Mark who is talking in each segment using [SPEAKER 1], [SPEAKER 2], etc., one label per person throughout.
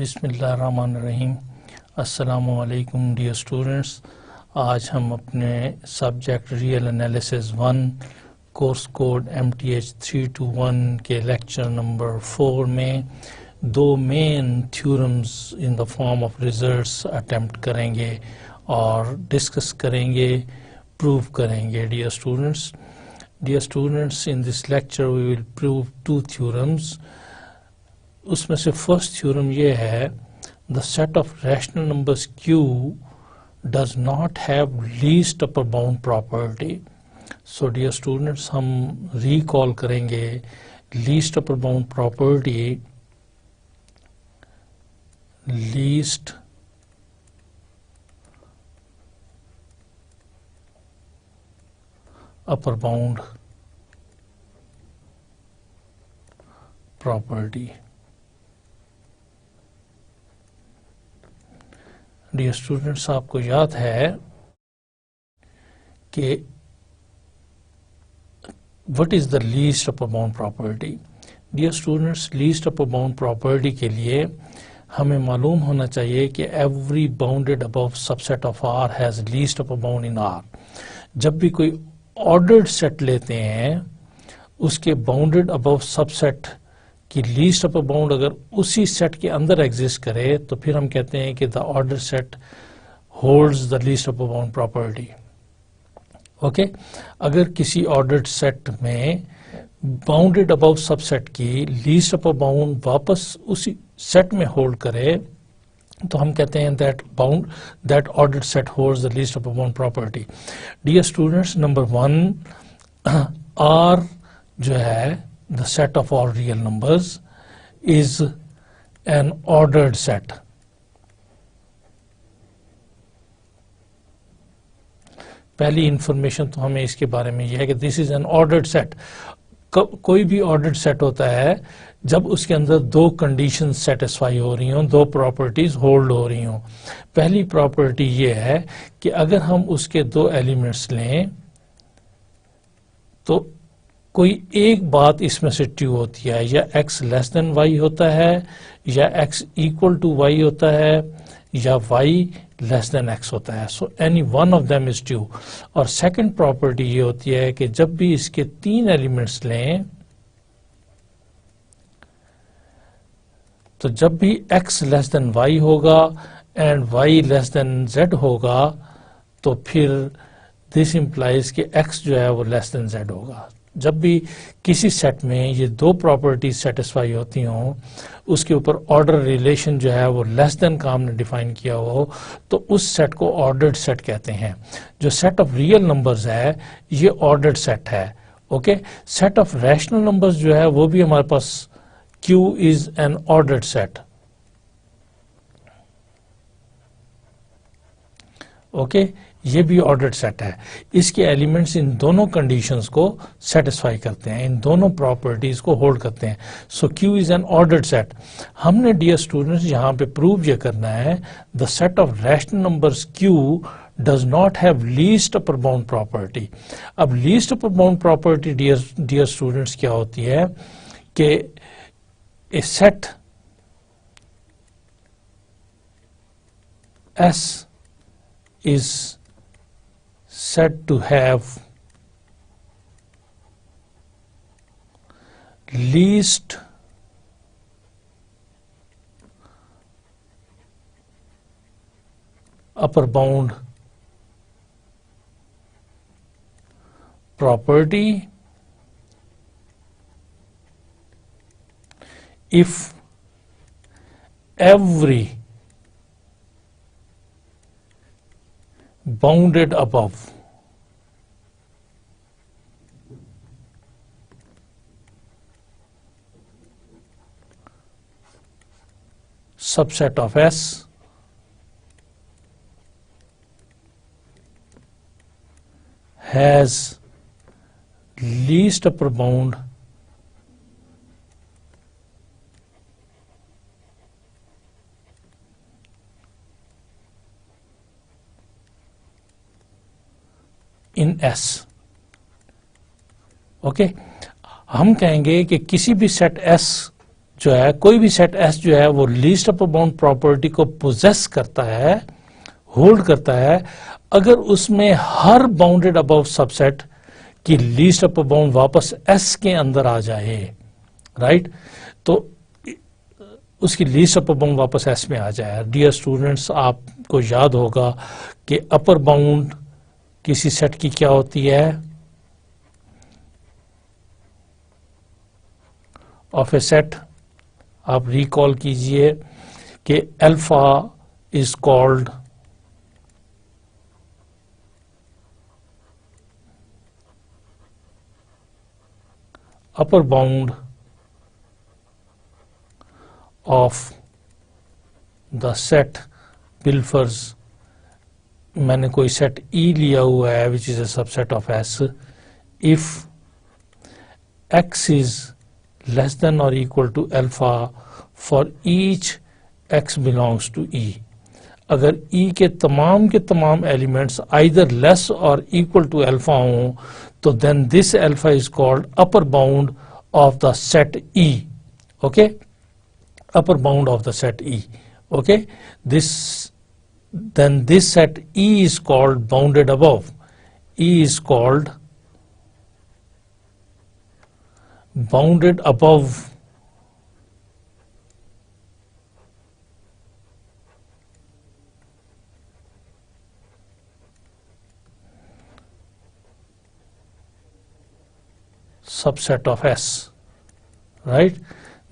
[SPEAKER 1] बिस्मिल्लाहिर्रहमानिर्रहीम। अस्सलामुअलैकुम dear students, आज हम अपने subject real analysis 1 course code MTH 321 के लेक्चर नंबर 4 में दो main theorems in the form of results attempt करेंगे और डिस्कस करेंगे, प्रूव करेंगे। Dear students, in this lecture we will prove two theorems. उसमें से फर्स्ट थ्योरम ये है, the set of rational numbers Q does not have least upper bound property. So dear students, हम recall करेंगे least upper bound property. Least upper bound property. Dear students, आपको याद है कि what is the least upper bound property. Dear students, least upper bound property के लिए हमें मालूम होना चाहिए कि every bounded above subset of R has least upper bound in R। जब भी कोई ऑर्डर्ड सेट लेते हैं, उसके बाउंडेड अबव सबसेट कि लीस्ट अपर बाउंड अगर उसी सेट के अंदर एग्जिस्ट करे तो फिर हम कहते हैं कि the order set holds the least upper bound property. Okay, अगर किसी ऑर्डर्ड सेट में बाउंडेड अबव सबसेट की लीस्ट अपर बाउंड वापस उसी सेट में होल्ड करे तो हम कहते हैं that ordered set holds the least upper bound property. Dear students, number 1, R जो है the set of all real numbers is an ordered set। पहली इंफॉर्मेशन तो हमें इसके बारे में यह है कि this is an ordered set. कोई भी ऑर्डर्ड सेट होता है जब उसके अंदर दो कंडीशन सेटिस्फाई हो रही हों, दो प्रॉपर्टीज होल्ड हो रही हों। पहली प्रॉपर्टी ये है कि अगर हम उसके दो एलिमेंट्स लें तो कोई एक बात इसमें से ट्रू होती है, या x लेस देन y होता है, या x इक्वल टू y होता है, या y लेस देन x होता है। So any one of them is true. और सेकंड प्रॉपर्टी ये होती है कि जब भी इसके तीन एलिमेंट्स लें तो जब भी x लेस देन y होगा and y less than z होगा तो फिर दिस इंप्लाइज कि x जो है वो लेस देन z होगा। जब भी किसी सेट में ये दो प्रॉपर्टीज सेटिस्फाई होती हों, उसके ऊपर ऑर्डर रिलेशन जो है वो लेस देन का हमने डिफाइन किया हो, तो उस सेट को ऑर्डर्ड सेट कहते हैं। जो सेट ऑफ रियल नंबर्स है ये ऑर्डर्ड सेट है। Okay, set of rational numbers जो है वो भी हमारे पास Q is an ordered set. Okay, ये भी ऑर्डर्ड सेट है। इसके एलिमेंट्स इन दोनों कंडीशंस को सेटिस्फाई करते हैं, इन दोनों प्रॉपर्टीज को होल्ड करते हैं। So Q is an ordered set. हमने डियर स्टूडेंट्स यहाँ पे प्रूव ये करना है, the set of rational numbers Q does not have least upper bound property. अब least upper bound property dear students क्या होती है कि a set S is said to have least upper bound property if every bounded above subset of S has least upper bound in S। Okay, हम कहेंगे कि किसी भी set S जो है, कोई भी सेट एस जो है वो लीस्ट अपर बाउंड प्रॉपर्टी को पोजेस करता है, होल्ड करता है, अगर उसमें हर बाउंडेड अबव सबसेट की लीस्ट अपर बाउंड वापस एस के अंदर आ जाए, राइट, तो उसकी लीस्ट अपर बाउंड वापस एस में आ जाए। डियर स्टूडेंट्स, आपको याद होगा कि अपर बाउंड किसी सेट की क्या होती है, ऑफ ए सेट। आप रिकॉल कीजिए कि alpha is called upper bound of the set बिल्फर्स। मैंने कोई सेट ई लिया हुआ है which is a subset of S, if x is less than or equal to alpha for each x belongs to E। अगर E के तमाम elements either less or equal to alpha हों तो then this alpha is called upper bound of the set E, okay, upper bound of the set E, okay, then this set E is called bounded above, E is called bounded above subset of S, right,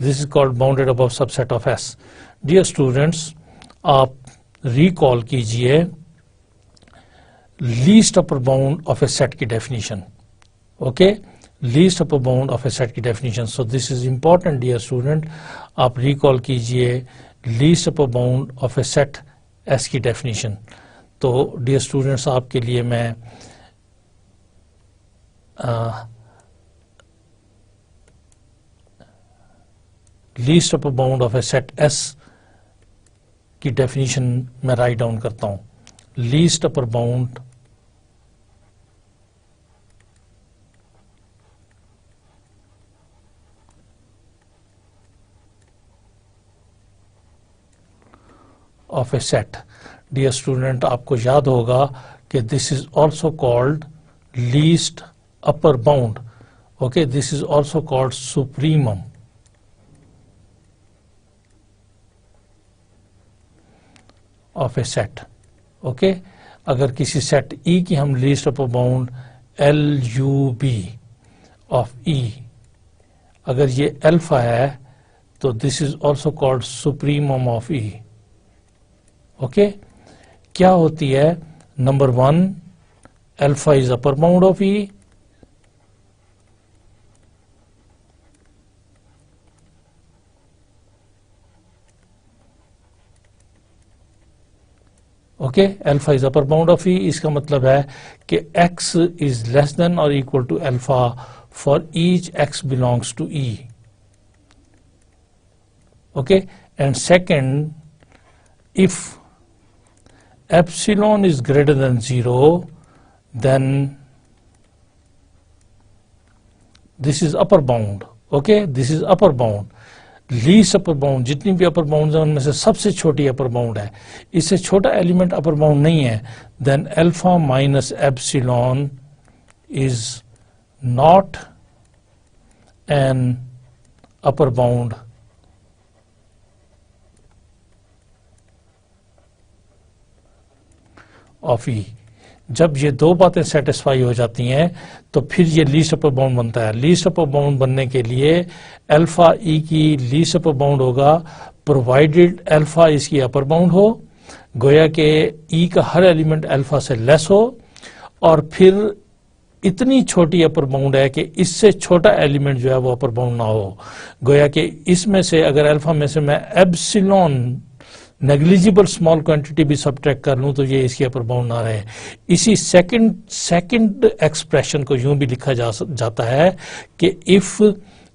[SPEAKER 1] this is called bounded above subset of S। dear students, आप recall कीजिए least upper bound of a set की definition, okay, least upper bound of a set की definition. So this is important dear student, आप recall कीजिए least upper bound of a set S की definition. तो dear students, आपके लिए मैं least upper bound of a set S की definition मैं राइट डाउन करता हूं। Least upper bound of a set। dear student, आपको याद होगा कि this is also called least upper bound, okay, this is also called supremum of a set, okay। अगर किसी सेट E की हम least upper bound LUB of E, अगर ये अल्फा है तो this is also called supremum of E, okay. क्या होती है, number 1 alpha is upper bound of E, okay, alpha is upper bound of E। इसका मतलब है कि x इज लेस देन और equal to alpha for each x belongs to E, okay. And second, if epsilon is greater than 0, then this is upper bound, okay, this is upper bound। Least upper bound, जितनी भी अपर bound है उनमें से सबसे छोटी अपर bound है, इससे छोटा एलिमेंट अपर बाउंड नहीं है, then alpha minus epsilon is not an upper bound of E। जब ये दो बातें सेटिस्फाई हो जाती हैं तो फिर ये लीस्ट अपर बाउंड बनता है। लीस्ट अपर बाउंड बनने के लिए अल्फा E की लीस्ट अपर बाउंड होगा प्रोवाइडेड अल्फा इसकी अपर बाउंड हो, गोया के E का हर एलिमेंट अल्फा से लेस हो, और फिर इतनी छोटी अपर बाउंड है कि इससे छोटा एलिमेंट जो है वो अपर बाउंड ना हो, गोया कि इसमें से अगर अल्फा में से मैं एप्सिलॉन नेग्लिजिबल स्मॉल क्वांटिटी भी सब्ट्रैक्ट कर लूं तो ये इसकी अपर बाउंड ना रहे। इसी सेकंड एक्सप्रेशन को यूं भी लिखा जाता है कि if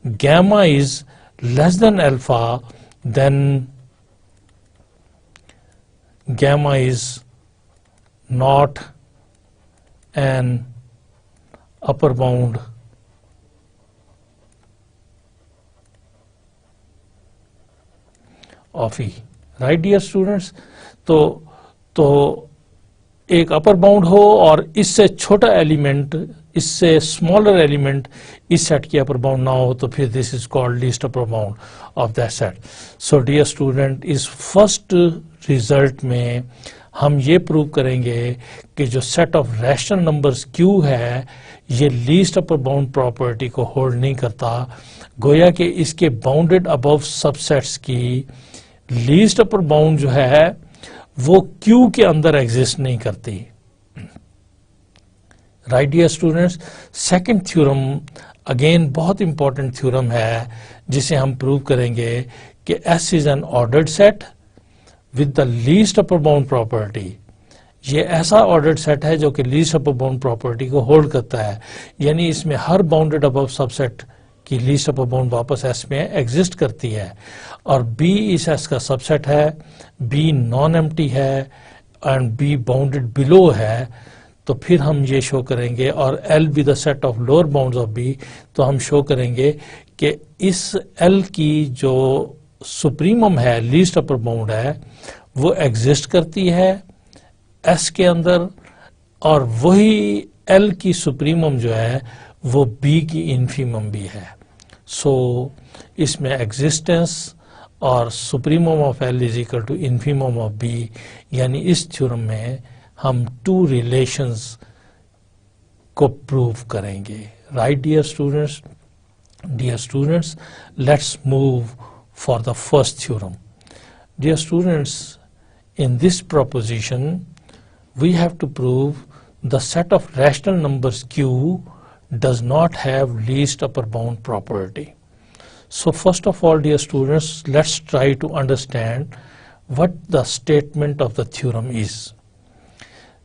[SPEAKER 1] gamma is less than alpha then gamma is not an upper bound of E, right dear students. तो एक अपर बाउंड हो और इससे छोटा एलिमेंट, इससे स्मॉलर एलिमेंट इस सेट की अपर बाउंड ना हो, तो फिर this is called least upper bound of that set. So dear student, इस फर्स्ट रिजल्ट में हम ये प्रूव करेंगे कि जो set of rational numbers Q है ये लीस्ट अपर बाउंड प्रॉपर्टी को होल्ड नहीं करता, गोया कि इसके बाउंडेड अबव सबसेट्स की लीस्ट अपर बाउंड जो है वो Q के अंदर एग्जिस्ट नहीं करती, right dear students. Second theorem again बहुत इंपॉर्टेंट थ्योरम है जिसे हम प्रूव करेंगे कि S is an ordered set with the least upper bound property. ये ऐसा ऑर्डर्ड सेट है जो कि लीस्ट अपर बाउंड प्रॉपर्टी को होल्ड करता है, यानी इसमें हर बाउंडेड अबव सबसेट की लीस्ट अपर बाउंड वापस S में एग्जिस्ट करती है, और B इस S का सबसेट है, B नॉन एम्प्टी है एंड B बाउंडेड बिलो है। तो फिर हम ये शो करेंगे, और L be the set of lower bounds of B, तो हम शो करेंगे कि इस L की जो सुप्रीमम है, लीस्ट अपर बाउंड है, वो एग्जिस्ट करती है S के अंदर, और वही L की सुप्रीमम जो है वो B की इन्फीमम भी है। सो इसमें एग्जिस्टेंस और supremum of L is equal to infimum of B, यानी इस थ्योरम में हम टू रिलेशंस को प्रूव करेंगे, right dear students. Dear students, let's move for the first theorem. Dear students, in this proposition we have to prove the set of rational numbers Q does not have least upper bound property. So first of all, dear students, let's try to understand what the statement of the theorem is.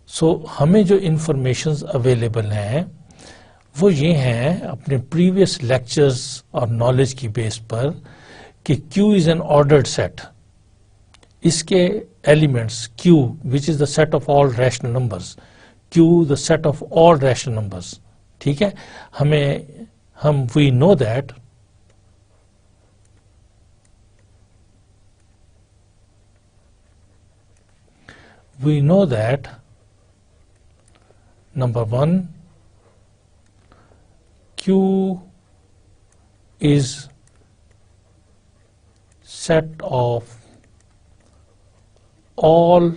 [SPEAKER 1] So हमें जो informations available हैं वो ये हैं अपने previous lectures और knowledge की base पर कि Q is an ordered set, इसके elements Q which is the set of all rational numbers, Q the set of all rational numbers, ठीक है। हम we know that number one, Q is set of all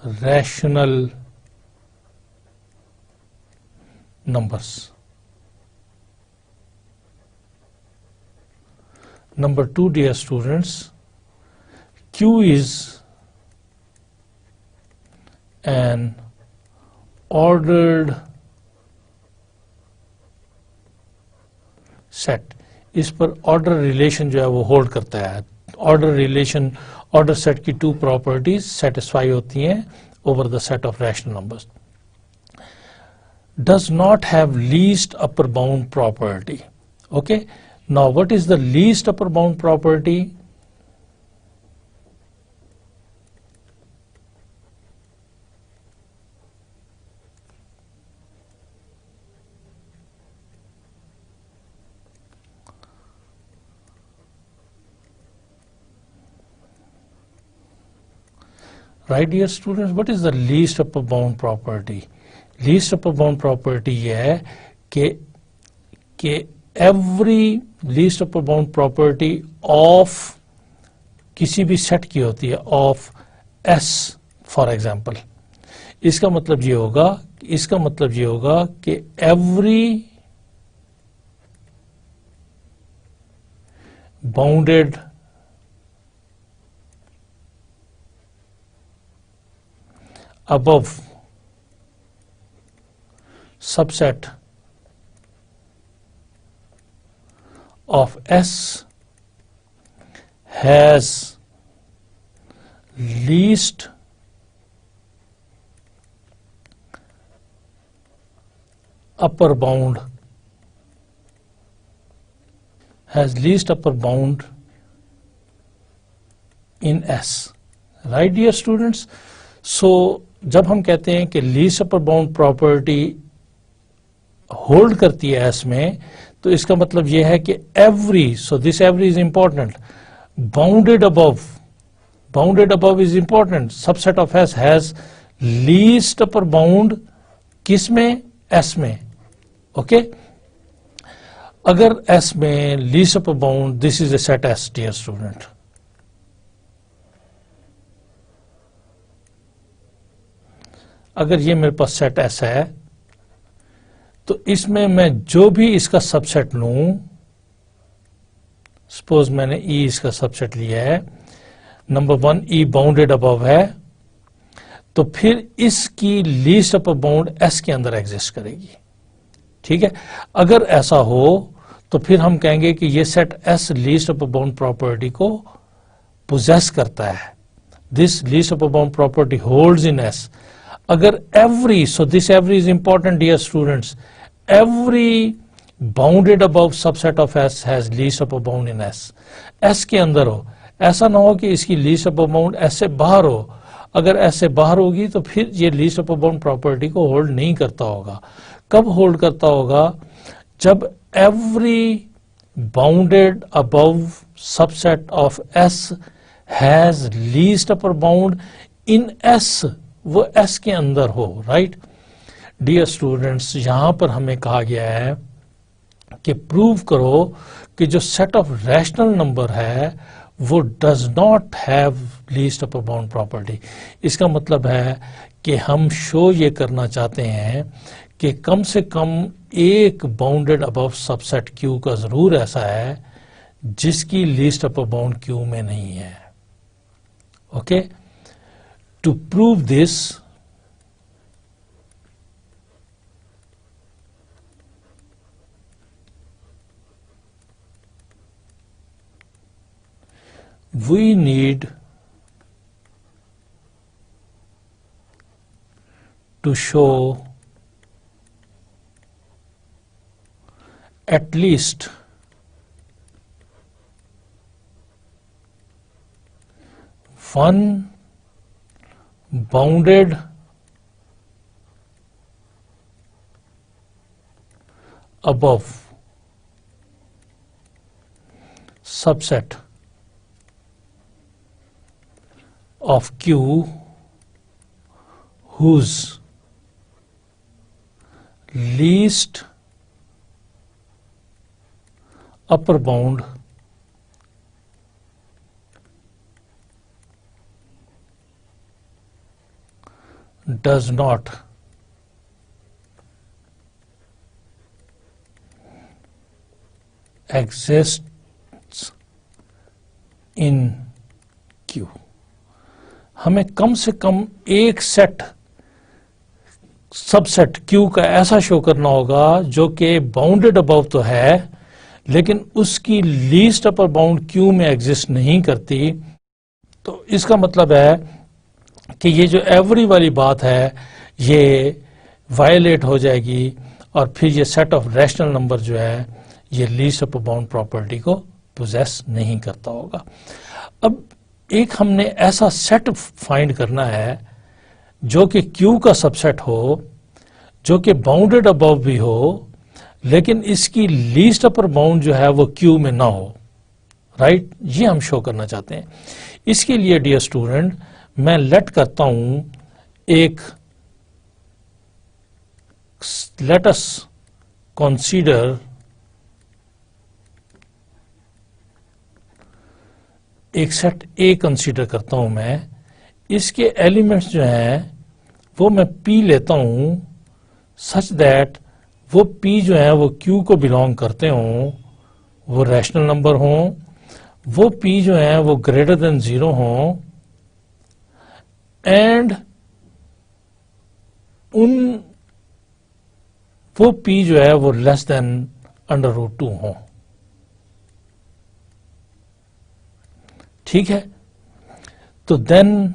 [SPEAKER 1] rational numbers. Number two, dear students, Q is an ordered set. इस पर order relation जो है वो hold करता है। ऑर्डर रिलेशन, ऑर्डर सेट की टू प्रॉपर्टीज सेटिस्फाई होती हैं over the set of rational numbers. Does not have least upper bound property. Okay, now what is the least upper bound property? Right dear students, what is the least upper bound property? Least upper bound property ये है कि every least upper bound property of किसी भी set की होती है, of S for example। इसका मतलब ये होगा कि every bounded above subset of S has least upper bound in S, right dear students? So जब हम कहते हैं कि least upper bound property hold करती है एस में, तो इसका मतलब यह है कि every, so this every is important, bounded above is important, subset of S has least upper bound किस में, एस में, ओके। अगर एस में least upper bound, this is a set S dear student. अगर ये मेरे पास सेट एस है तो इसमें मैं जो भी इसका सबसेट लूं, सपोज मैंने ई इसका सबसेट लिया है, नंबर 1 ई बाउंडेड अबव है, तो फिर इसकी लीस्ट अपर बाउंड एस के अंदर एग्जिस्ट करेगी, ठीक है। अगर ऐसा हो तो फिर हम कहेंगे कि ये set S least upper bound property को पोजेस करता है, this least upper bound property holds in S. अगर every, so this every is important dear students, every bounded above subset of S has least upper bound in S, S के अंदर हो, ऐसा ना हो कि इसकी लीस्ट अपर बाउंड एस से बाहर हो। अगर एस से बाहर होगी तो फिर ये लीस्ट अपर बाउंड प्रॉपर्टी को होल्ड नहीं करता होगा। कब होल्ड करता होगा, जब every bounded above subset of S has least upper bound in S, वो एस के अंदर हो, राइट। डियर स्टूडेंट्स, यहां पर हमें कहा गया है कि प्रूव करो कि जो सेट ऑफ रैशनल नंबर है वो does not have least upper bound property. इसका मतलब है कि हम शो ये करना चाहते हैं कि कम से कम एक बाउंडेड अबव सबसेट क्यू का जरूर ऐसा है जिसकी लीस्ट अपर बाउंड क्यू में नहीं है, okay. To prove this, we need to show at least one bounded above subset of Q whose least upper bound does not exist in Q। हमें कम से कम एक सेट सबसेट क्यू का ऐसा show करना होगा जो कि बाउंडेड अबव तो है लेकिन उसकी लीस्ट अपर बाउंड क्यू में एग्जिस्ट नहीं करती। तो इसका मतलब है कि ये जो एवरी वाली बात है ये वायलेट हो जाएगी और फिर ये सेट ऑफ रैशनल नंबर जो है ये लीस्ट अपर बाउंड प्रॉपर्टी को पोजेस नहीं करता होगा। अब एक हमने ऐसा सेट फाइंड करना है जो कि क्यू का सबसेट हो, जो कि बाउंडेड अबव भी हो लेकिन इसकी लीस्ट अपर बाउंड जो है वो क्यू में ना हो, राइट। ये हम शो करना चाहते हैं। इसके लिए डियर स्टूडेंट मैं लेट करता हूं एक, लेट अस कंसीडर एक सेट ए कंसीडर करता हूं मैं। इसके एलिमेंट्स जो हैं वो मैं पी लेता हूं सच दैट वो पी जो है वो क्यू को बिलोंग करते हों, वो रैशनल नंबर हों, वो पी जो है वो ग्रेटर देन 0 हों एंड वो पी जो है वो लेस देन √2 हों, ठीक है। तो then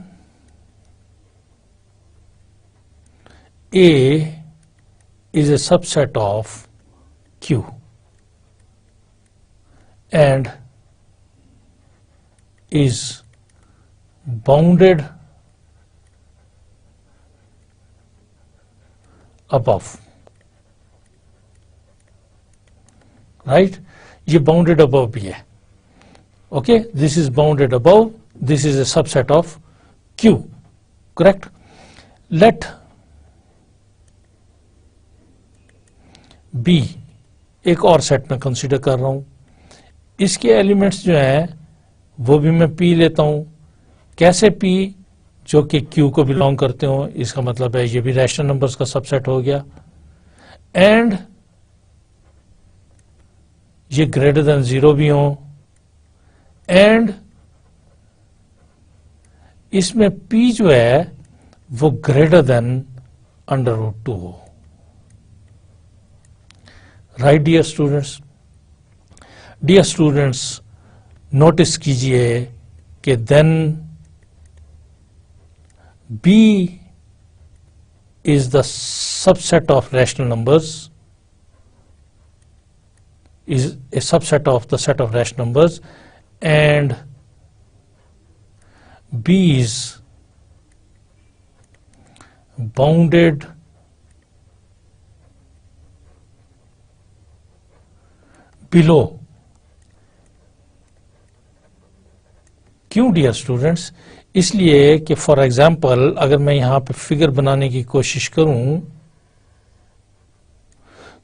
[SPEAKER 1] A is a subset of Q and is bounded above right, ये बाउंडेड अबव भी है. Okay, this is bounded above, this is a subset of Q. Correct. Let B एक और सेट में कंसीडर कर रहा हूं. इसके एलिमेंट्स जो हैं वो भी मैं P लेता हूं. कैसे P? जो कि Q को बिलोंग करते हो. इसका मतलब है ये भी रैशनल नंबर्स का सबसेट हो गया. एंड ये ग्रेटर देन 0 भी हो. एंड इसमें P जो है वो ग्रेटर देन √2 हो. Right dear students. Dear students, notice कीजिए कि then B is the subset of rational numbers, is a subset of the set of rational numbers, and B is bounded below. क्यों dear students? इसलिए कि for example अगर मैं यहां पे figure बनाने की कोशिश करूं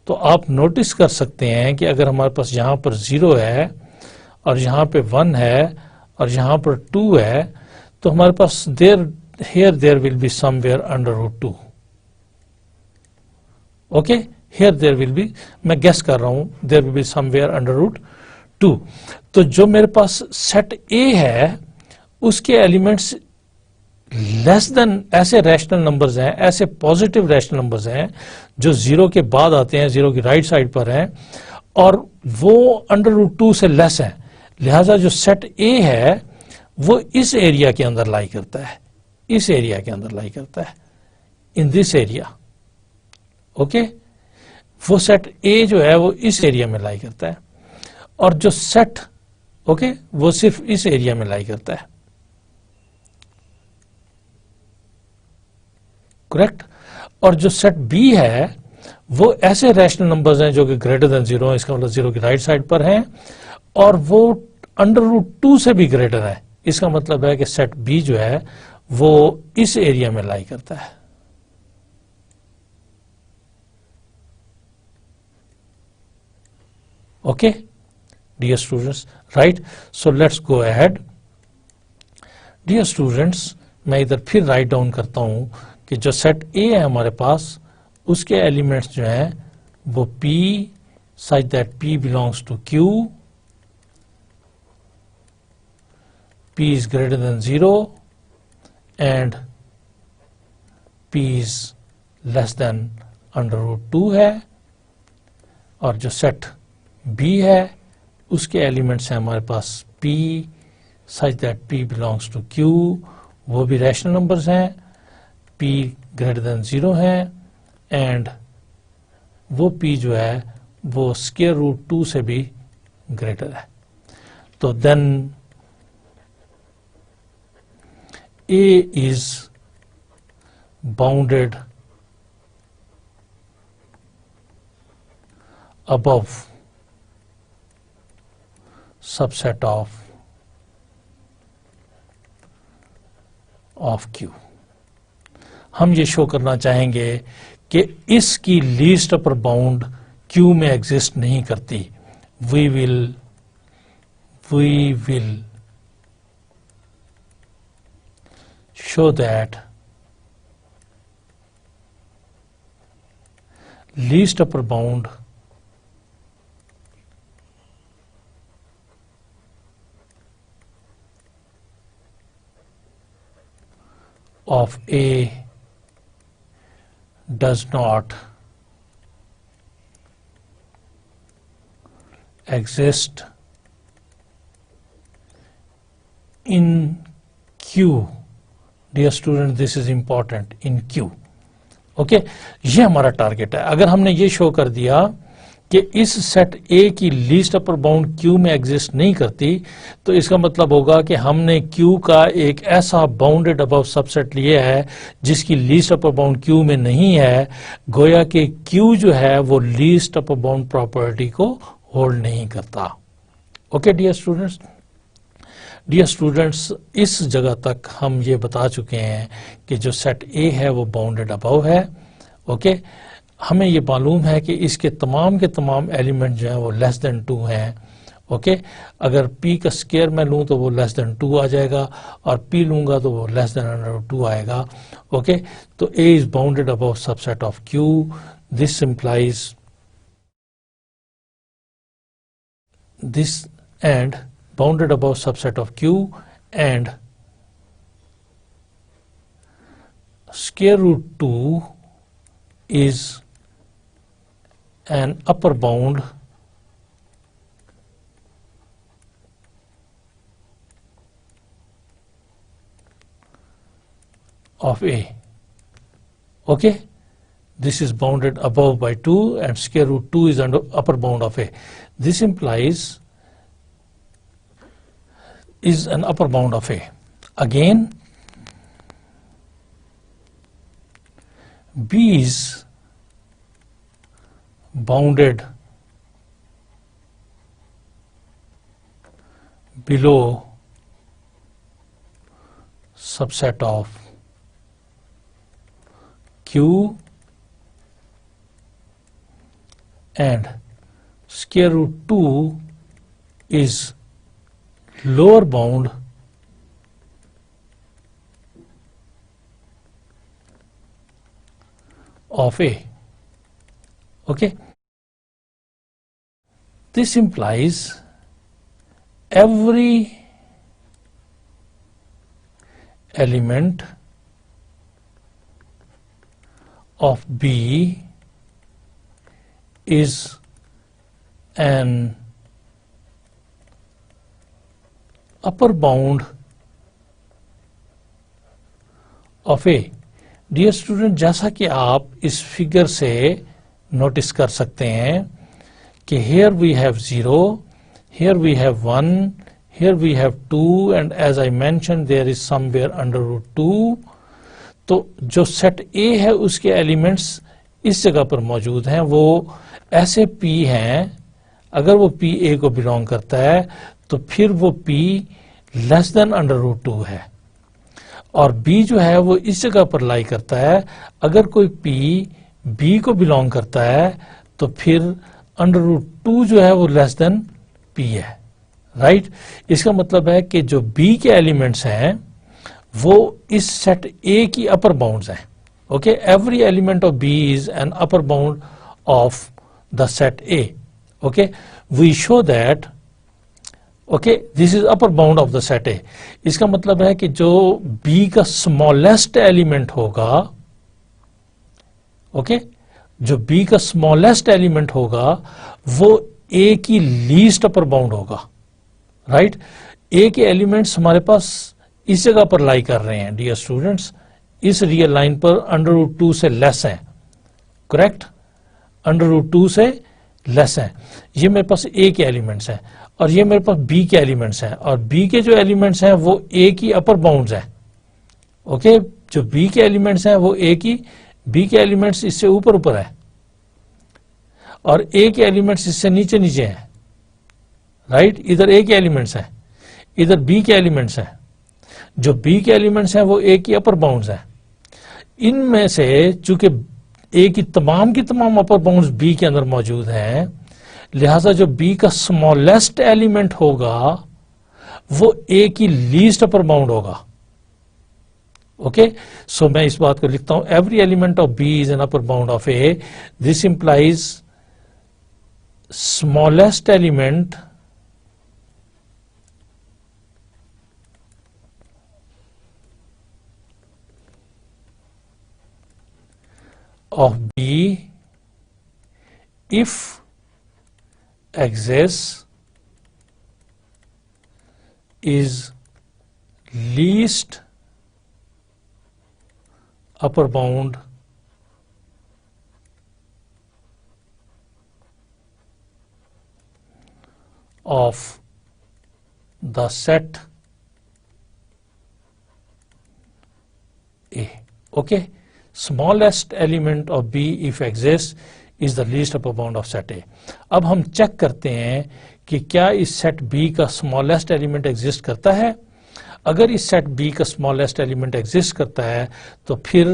[SPEAKER 1] तो आप नोटिस कर सकते हैं कि अगर हमारे पास यहां पर 0 है और यहां पे 1 है और यहां पर 2 है तो हमारे पास there will be somewhere √2. Okay, here there will be, मैं गेस कर रहा हूं, देयर विल बी समवेयर √2. तो जो मेरे पास सेट ए है उसके एलिमेंट्स लेस देन ऐसे रैशनल नंबर्स हैं, ऐसे पॉजिटिव रैशनल नंबर्स हैं जो 0 के बाद आते हैं, 0 की राइट साइड पर हैं और वो √2 से लेस हैं. लिहाजा जो सेट ए है वो इस एरिया के अंदर लाई करता है, इस एरिया के अंदर लाई करता है, इन दिस एरिया. ओके, वो सेट ए जो है वो इस एरिया में लाई करता है और जो सेट ओके वो सिर्फ इस एरिया में लाई करता है. करेक्ट. और जो सेट बी है वो ऐसे रैशनल नंबर्स हैं जो कि ग्रेटर देन 0 है, इसका मतलब 0 की राइट साइड पर हैं और वो √2 से भी ग्रेटर है. इसका मतलब है कि सेट बी जो है वो इस एरिया में लाई करता है. Okay dear students, right. So let's go ahead. Dear students, मैं इधर फिर राइट डाउन करता हूं कि जो सेट ए है हमारे पास उसके एलिमेंट्स जो हैं वो P such that P belongs to Q, P is greater than 0 and P is less than √2 है. और जो सेट B है उसके एलिमेंट्स हैं हमारे पास P such that P belongs to Q, वो भी रैशनल नंबर्स हैं, P ग्रेटर देन 0 है एंड वो P जो है वो स्क्वायर रूट 2 से भी ग्रेटर है. तो then A is bounded above subset of Q. हम ये शो करना चाहेंगे कि इसकी लीस्ट अपर बाउंड Q में एग्जिस्ट नहीं करती. We will show that least upper bound of A does not exist in Q. Dear student, this is important, in Q. Okay, ये हमारा टारगेट है. अगर हमने ये शो कर दिया कि इस सेट ए की लीस्ट अपर बाउंड Q में एग्जिस्ट नहीं करती तो इसका मतलब होगा कि हमने Q का एक ऐसा बाउंडेड अबव सबसेट लिया है जिसकी लीस्ट अपर बाउंड Q में नहीं है. गोया कि Q जो है वो लीस्ट अपर बाउंड प्रॉपर्टी को होल्ड नहीं करता। ओके डियर स्टूडेंट्स, इस जगह तक हम ये बता चुके हैं कि जो सेट ए है वो बाउंडेड अबव है। ओके, हमें ये मालूम है कि इसके तमाम के तमाम एलिमेंट जो हैं वो लेस देन 2 हैं। ओके, अगर p का स्क्वायर मैं लूँ तो वो लेस देन 2 आ जाएगा, और p लूँगा तो वो लेस देन अंडर 2 आएगा। ओके, तो a is bounded above subset of q, this implies this and bounded above subset of q and square root 2 is an upper bound of a. Okay, this is bounded above by 2 and square root 2 is under upper bound of a. This implies is an upper bound of a. Again, b is bounded below subset of q and square root 2 is lower bound of a. Okay, this implies every element of b is an upper bound of a. Dear student, जैसा कि आप इस figure से notice कर सकते हैं कि here we have 0, here we have 1, here we have 2 and as I mentioned there is somewhere under root 2. तो जो सेट A है उसके एलिमेंट्स इस जगह पर मौजूद हैं, वो ऐसे P हैं, अगर वो P A को बिलोंग करता है तो फिर वो P less than under root 2 है, और B जो है वो इस जगह पर लाई करता है, अगर कोई P B को बिलोंग करता है तो फिर अंडर रूट 2 जो है वो लेस देन P है। राइट, इसका मतलब है कि जो B के एलिमेंट्स हैं वो इस सेट A की अपर बाउंड्स हैं। Okay, every element of B is an upper bound of the set A. Okay, we show that okay this is upper bound of the set A. इसका मतलब है कि जो B का smallest element होगा, ओके, जो B का स्मॉलेस्ट एलिमेंट होगा वो A की लीस्ट अपर बाउंड होगा। राइट, A के एलिमेंट्स हमारे पास इस जगह पर लाई कर रहे हैं डियर स्टूडेंट्स, इस रियल लाइन पर अंडर रूट 2 से लेस हैं। करेक्ट, अंडर रूट 2 से लेस हैं। ये मेरे पास A के एलिमेंट्स हैं और ये मेरे पास B के एलिमेंट्स हैं, और B के जो एलिमेंट्स हैं वो A की अपर बाउंड्स हैं। ओके, जो B के एलिमेंट्स हैं वो A की, B के एलिमेंट्स इससे ऊपर ऊपर है और A के एलिमेंट्स इससे नीचे नीचे हैं। राइट, इधर A के एलिमेंट्स हैं, इधर B के एलिमेंट्स हैं। जो B के एलिमेंट्स हैं वो A की अपर बाउंड्स हैं। इनमें से चूंकि A की तमाम अपर बाउंड्स B के अंदर मौजूद हैं, लिहाजा जो B का स्मॉलेस्ट एलिमेंट होगा वो A की लीस्ट अपर बाउंड होगा। ओके, सो मैं इस बात को लिखता हूं, every element of B is an upper bound of A. This implies smallest element of B if exists is least upper bound of the set A. Okay, smallest element of B if exists is the least upper bound of set ए। अब हम check करते हैं कि क्या इस set B का smallest element exist करता है। अगर इस सेट बी का स्मॉलेस्ट एलिमेंट एग्जिस्ट करता है तो फिर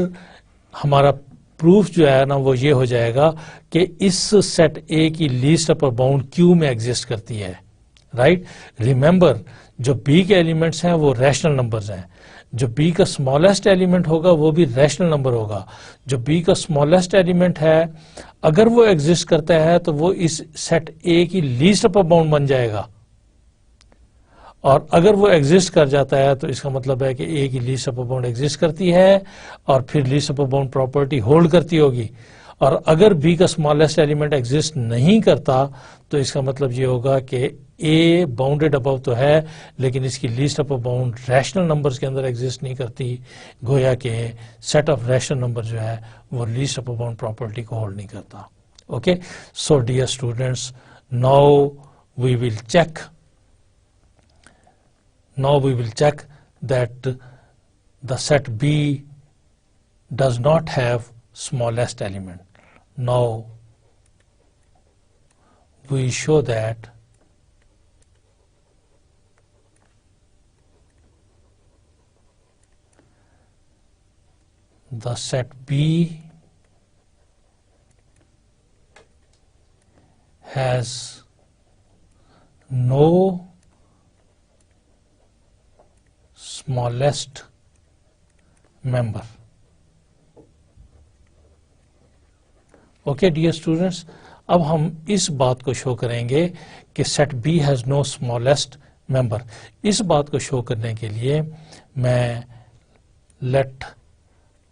[SPEAKER 1] हमारा प्रूफ जो है ना वो ये हो जाएगा कि इस सेट ए की लीस्ट अपर बाउंड क्यू में एग्जिस्ट करती है। राइट, रिमेंबर जो बी के एलिमेंट्स हैं वो रैशनल नंबर्स हैं, जो बी का स्मॉलेस्ट एलिमेंट होगा वो भी रैशनल नंबर होगा। जो बी का स्मॉलेस्ट एलिमेंट है अगर वो एग्जिस्ट करता है तो वो इस सेट ए की लीस्ट अपर बाउंड बन जाएगा, और अगर वो एग्जिस्ट कर जाता है तो इसका मतलब है कि ए की लीस्ट अपर बाउंड एग्जिस्ट करती है और फिर least upper bound property hold करती होगी। और अगर बी का स्मॉलेस्ट एलिमेंट एग्जिस्ट नहीं करता तो इसका मतलब ये होगा कि ए बाउंडेड अबव तो है लेकिन इसकी least upper bound rational numbers के अंदर एग्जिस्ट नहीं करती, गोया कि सेट ऑफ रैशनल नंबर जो है वो लीस्ट अपर बाउंड प्रॉपर्टी को होल्ड नहीं करता। Okay, so dear students, now we will check that the set B does not have smallest element. Now we show that the set B has no smallest member. Okay dear students, अब हम इस बात को show करेंगे कि set B has no smallest member. इस बात को शो करने के लिए मैं let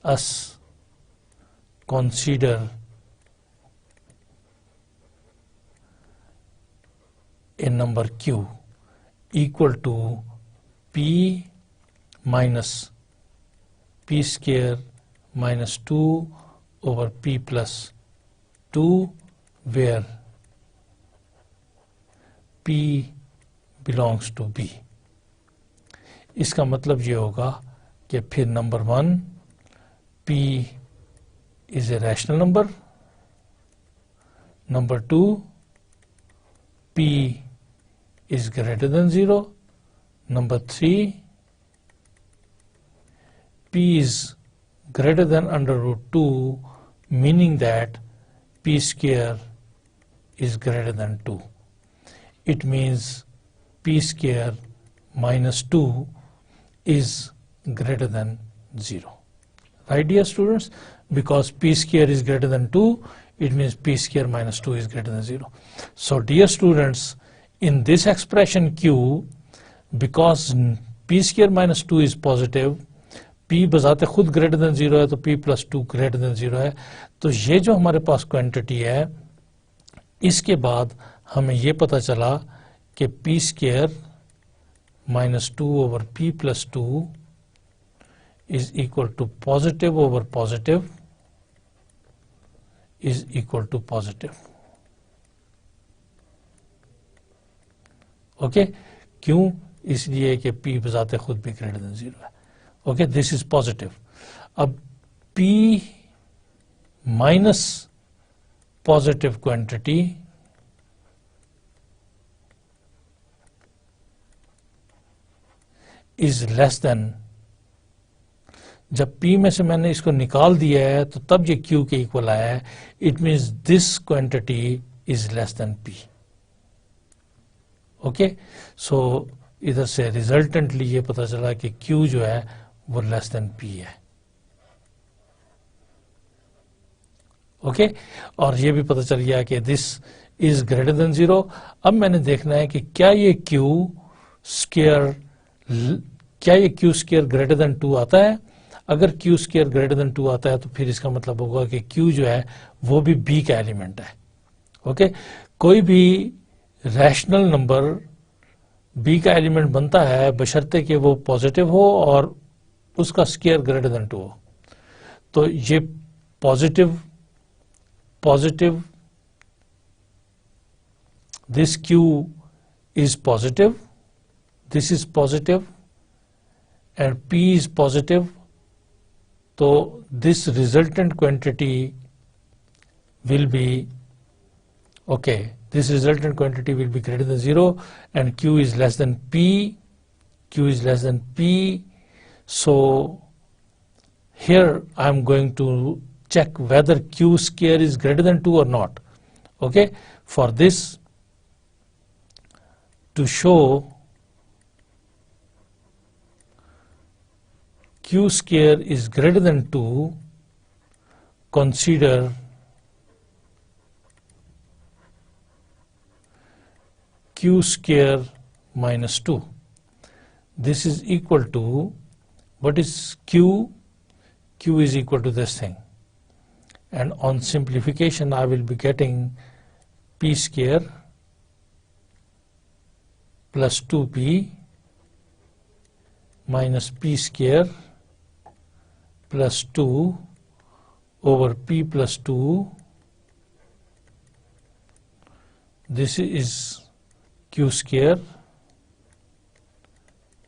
[SPEAKER 1] us consider a number q equal to p minus p square minus 2 over p plus 2 where p belongs to b। इसका मतलब ये होगा कि फिर number 1 p is a rational number, number 2 p is greater than 0, number 3 p is greater than under root 2, meaning that p square is greater than 2. It means p square minus 2 is greater than 0. Right, dear students? Because p square is greater than 2, it means p square minus 2 is greater than 0. So, dear students, in this expression q, because p square minus 2 is positive, p बजाते खुद greater than 0 है तो p plus 2 greater than 0 है, तो ये जो हमारे पास quantity है इसके बाद हमें ये पता चला कि p square minus 2 over p plus 2 is equal to positive over positive is equal to positive. Okay, क्यों? इसलिए कि p बजाते खुद भी ग्रेटर देन 0 है। Okay, this is positive. अब p minus positive quantity is less then, जब p में से मैंने इसको निकाल दिया है तो तब ये q के इक्वल आया है। It means this quantity is less than p। Okay, so इधर से रिजल्टेंटली ये पता चला कि q जो है वो लेस देन p है। ओके, और ये भी पता चल गया कि दिस इज ग्रेटर देन 0। अब मैंने देखना है कि क्या ये q स्क्वायर ग्रेटर देन 2 आता है। अगर q स्क्वायर ग्रेटर देन 2 आता है तो फिर इसका मतलब होगा कि q जो है वो भी b का एलिमेंट है। ओके, कोई भी रैशनल नंबर b का एलिमेंट बनता है बशर्ते कि वो पॉजिटिव हो और उसका स्क्वायर ग्रेटर देन 2 हो। तो ये positive this q is positive, this is positive and p is positive, तो this resultant quantity will be, okay, this resultant quantity will be greater than 0 and Q is less than P. Q is less than P. So here I am going to check whether Q square is greater than 2 or not. Okay, for this, to show Q square is greater than 2, consider Q square minus 2. This is equal to, what is Q? Q is equal to this thing. And on simplification, I will be getting P square plus 2P minus P square plus 2 over P plus 2. This is Q square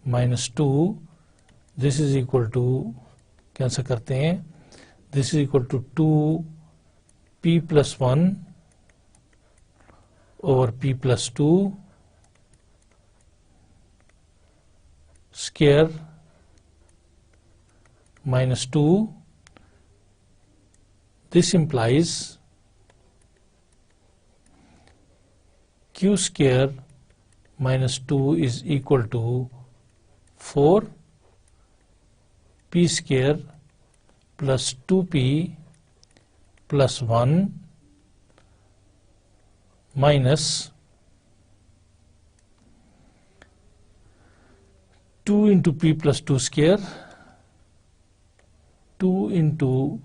[SPEAKER 1] minus 2. This is equal to, cancel करते हैं, this is equal to 2P plus 1 over P plus 2 square minus 2. This implies Q square minus 2 is equal to 4 P square plus 2P plus 1 minus 2 into P plus 2 square, 2 into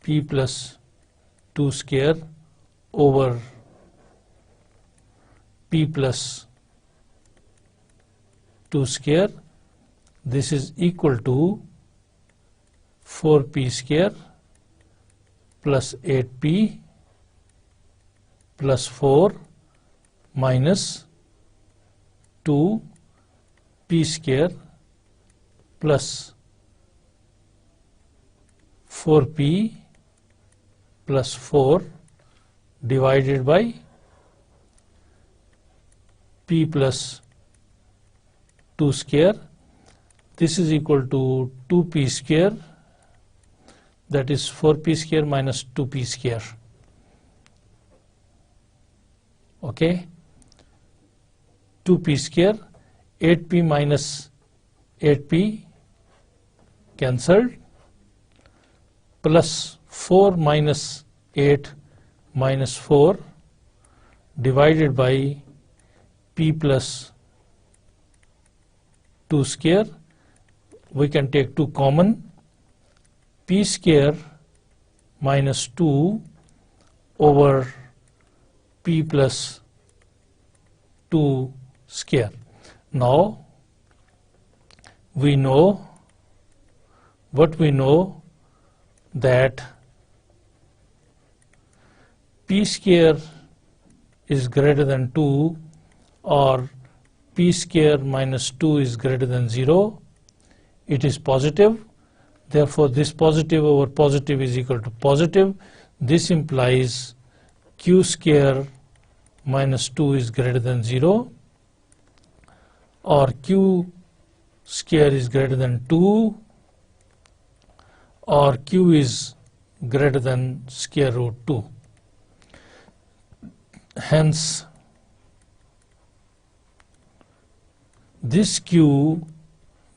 [SPEAKER 1] P plus 2 square over P plus 2 square. This is equal to 4P square plus 8P plus 4 minus 2P square plus 4P plus 4 divided by P plus 2 square. This is equal to 2P square, that is 4P square minus 2P square. Okay, 2P square, 8P minus 8P cancelled, plus 4 minus 8 minus 4 divided by P plus 2 square. We can take 2 common, P square minus 2 over P plus 2 square. Now we know what we know, that P square is greater than 2 or P square minus 2 is greater than 0. It is positive. Therefore, this positive over positive is equal to positive. This implies Q square minus 2 is greater than 0, or Q square is greater than 2, or Q is greater than square root 2. Hence, this Q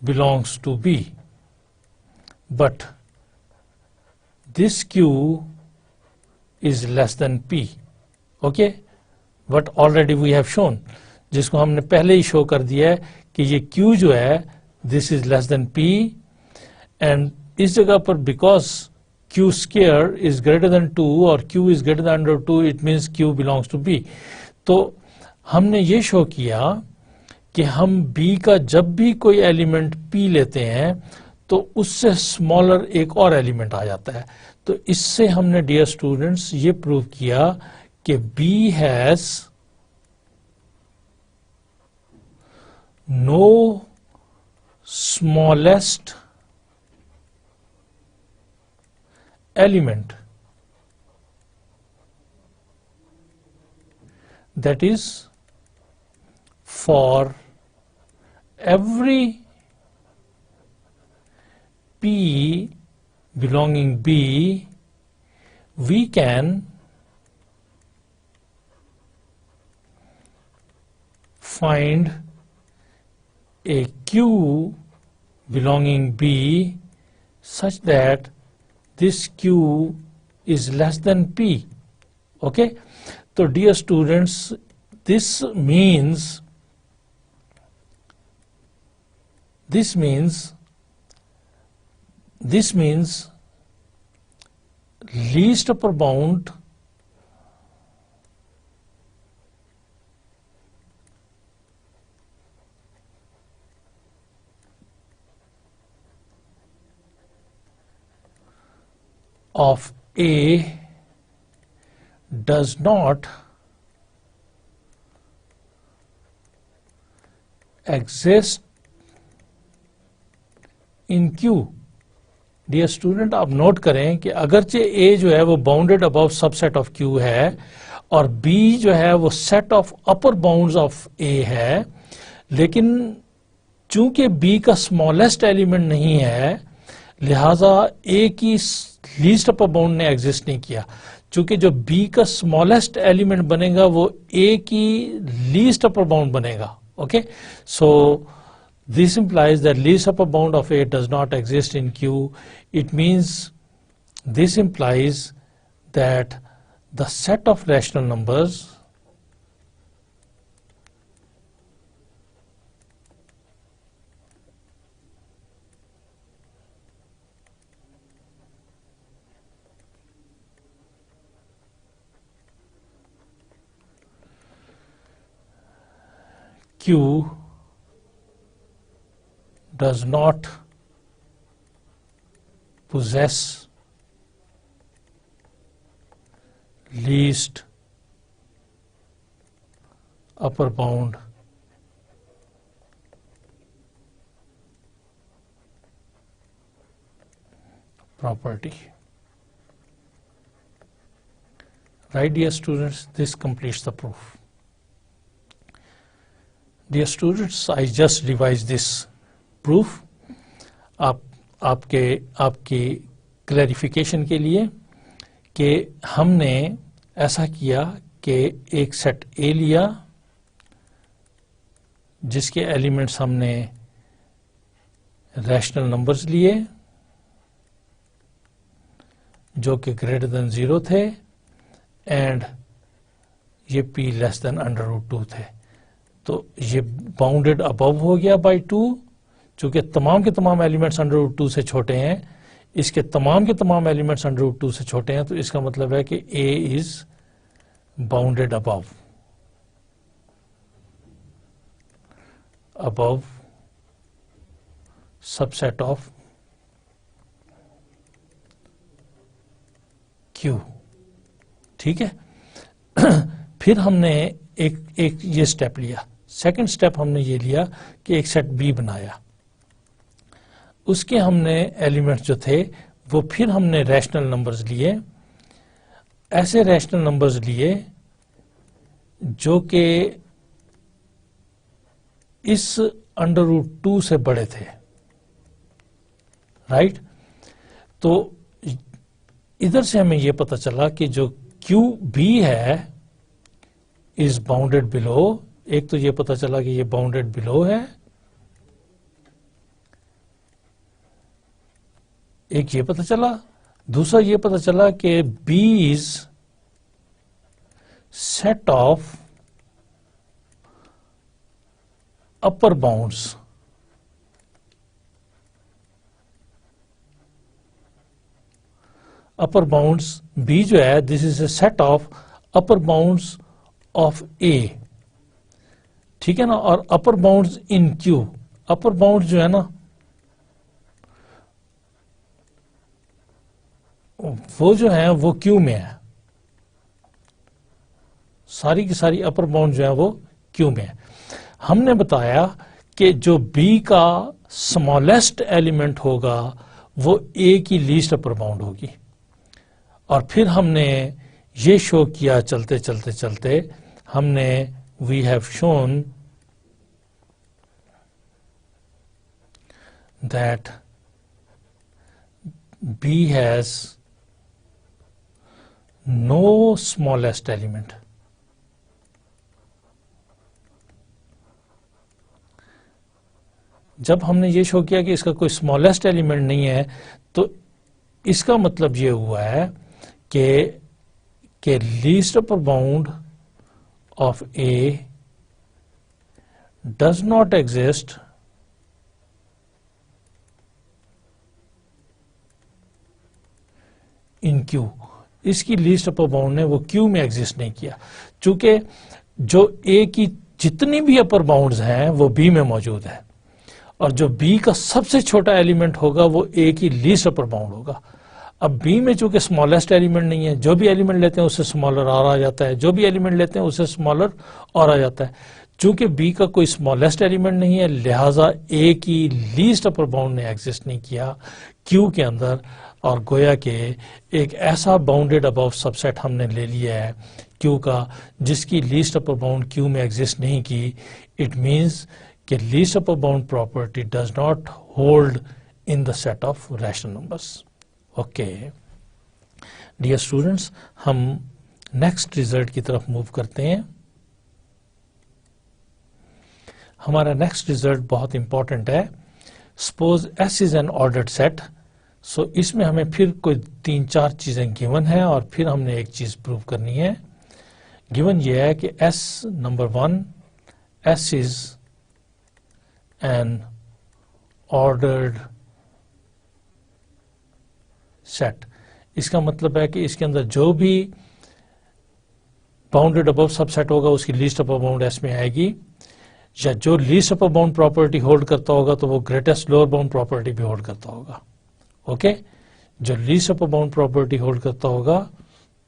[SPEAKER 1] belongs to B, but this Q is less than P. Okay, but already we have shown, जिसको हमने पहले ही show कर दिया है कि ये Q जो है, this is less than P, and इस जगह पर because Q square is greater than 2 or Q is greater than under 2, it means Q belongs to B. तो हमने ये शो किया कि हम B का जब भी कोई एलिमेंट P लेते हैं तो उससे स्मॉलर एक और एलिमेंट आ जाता है. तो इससे हमने डियर स्टूडेंट्स ये प्रूव किया कि B has no smallest element that is for every P belonging B, we can find a Q belonging B such that this Q is less than P. Okay, so dear students, this means least upper bound of A does not exist in Q. Dear student, आप note करें कि अगरचे A जो है वो bounded above subset of Q है और B जो है वो set of upper bounds of A है, लेकिन चूंकि B का स्मॉलेस्ट एलिमेंट नहीं है लिहाजा A की लीस्ट अपर बाउंड ने एग्जिस्ट नहीं किया. चूंकि जो B का स्मॉलेस्ट एलिमेंट बनेगा वो A की लीस्ट अपर बाउंड बनेगा. Okay, so this implies that least upper bound of A does not exist in Q. It means this implies that the set of rational numbers Q does not possess least upper bound property. Right, dear students, this completes the proof. Dear students, I just revised this proof आपकी clarification के लिए कि हमने ऐसा किया कि एक set A लिया जिसके एलिमेंट्स हमने रैशनल नंबर्स लिए जो कि ग्रेटर देन 0 थे एंड ये P लेस देन √2 थे. तो ये बाउंडेड अबव हो गया बाय 2. चूंकि तमाम के तमाम एलिमेंट्स √2 से छोटे हैं, इसके तमाम के तमाम एलिमेंट्स √2 से छोटे हैं, तो इसका मतलब है कि A is bounded above subset of Q. ठीक है. फिर हमने एक ये स्टेप लिया. सेकंड स्टेप हमने ये लिया कि एक सेट B बनाया, उसके हमने एलिमेंट्स जो थे वो फिर हमने रैशनल नंबर्स लिए. ऐसे रैशनल नंबर्स लिए जो कि इस √2 से बड़े थे. राइट, तो इधर से हमें यह पता चला कि जो QB है इज बाउंडेड बिलो. एक तो ये पता चला कि ये बाउंडेड बिलो है, एक ये पता चला. दूसरा ये पता चला कि B is set of upper bounds B जो है this is a set of upper bounds of A. ठीक है ना. और अपर बाउंड्स इन Q, अपर बाउंड्स जो है ना वो जो है वो Q में है. सारी की सारी अपर बाउंड जो है वो Q में है. हमने बताया कि जो B का स्मॉलेस्ट एलिमेंट होगा वो A की लीस्ट अपर बाउंड होगी. और फिर हमने ये शो किया चलते चलते चलते हमने we have shown that B has no smallest element. जब हमने ये शो किया कि इसका कोई स्मॉलेस्ट एलिमेंट नहीं है, तो इसका मतलब ये हुआ है कि least upper bound of A does not exist in Q. इसकी लीस्ट अपर बाउंड ने वो क्यू में एग्जिस्ट नहीं किया, चूंकि जो ए की जितनी भी अपर बाउंड्स हैं वो बी में मौजूद है, और जो बी का सबसे छोटा एलिमेंट होगा वो ए की लीस्ट अपर बाउंड होगा। अब बी में चूंकि स्मॉलेस्ट एलिमेंट नहीं है, जो भी एलिमेंट लेते हैं उससे स्मॉलर और आ जाता है, जो भी एलिमेंट लेते हैं उससे स्मॉलर और आ जाता है। चूंकि बी का कोई स्मॉलेस्ट एलिमेंट नहीं है, लिहाजा ए की लीस्ट अपर बाउंड ने एग्जिस्ट नहीं किया क्यू के अंदर, और गोया के एक ऐसा बाउंडेड अबव सबसेट हमने ले लिया है क्यू का जिसकी लीस्ट अपर बाउंड क्यू में एग्जिस्ट नहीं की। इट मींस कि least upper bound property does not hold in the set of rational numbers. Okay dear students, हम नेक्स्ट रिजल्ट की तरफ मूव करते हैं। हमारा नेक्स्ट रिजल्ट बहुत इंपॉर्टेंट है। Suppose S is an ordered set. So इसमें हमें फिर कोई 3-4 चीजें गिवन है और फिर हमने एक चीज प्रूव करनी है। गिवन ये है कि S number 1, S is an ordered set. इसका मतलब है कि इसके अंदर जो भी बाउंडेड अबव सबसेट होगा उसकी लीस्ट अपर बाउंड एस में आएगी, या जो least upper bound property hold करता होगा तो वो ग्रेटेस्ट लोअर बाउंड प्रॉपर्टी भी होल्ड करता होगा। ओके जो least upper bound property hold करता होगा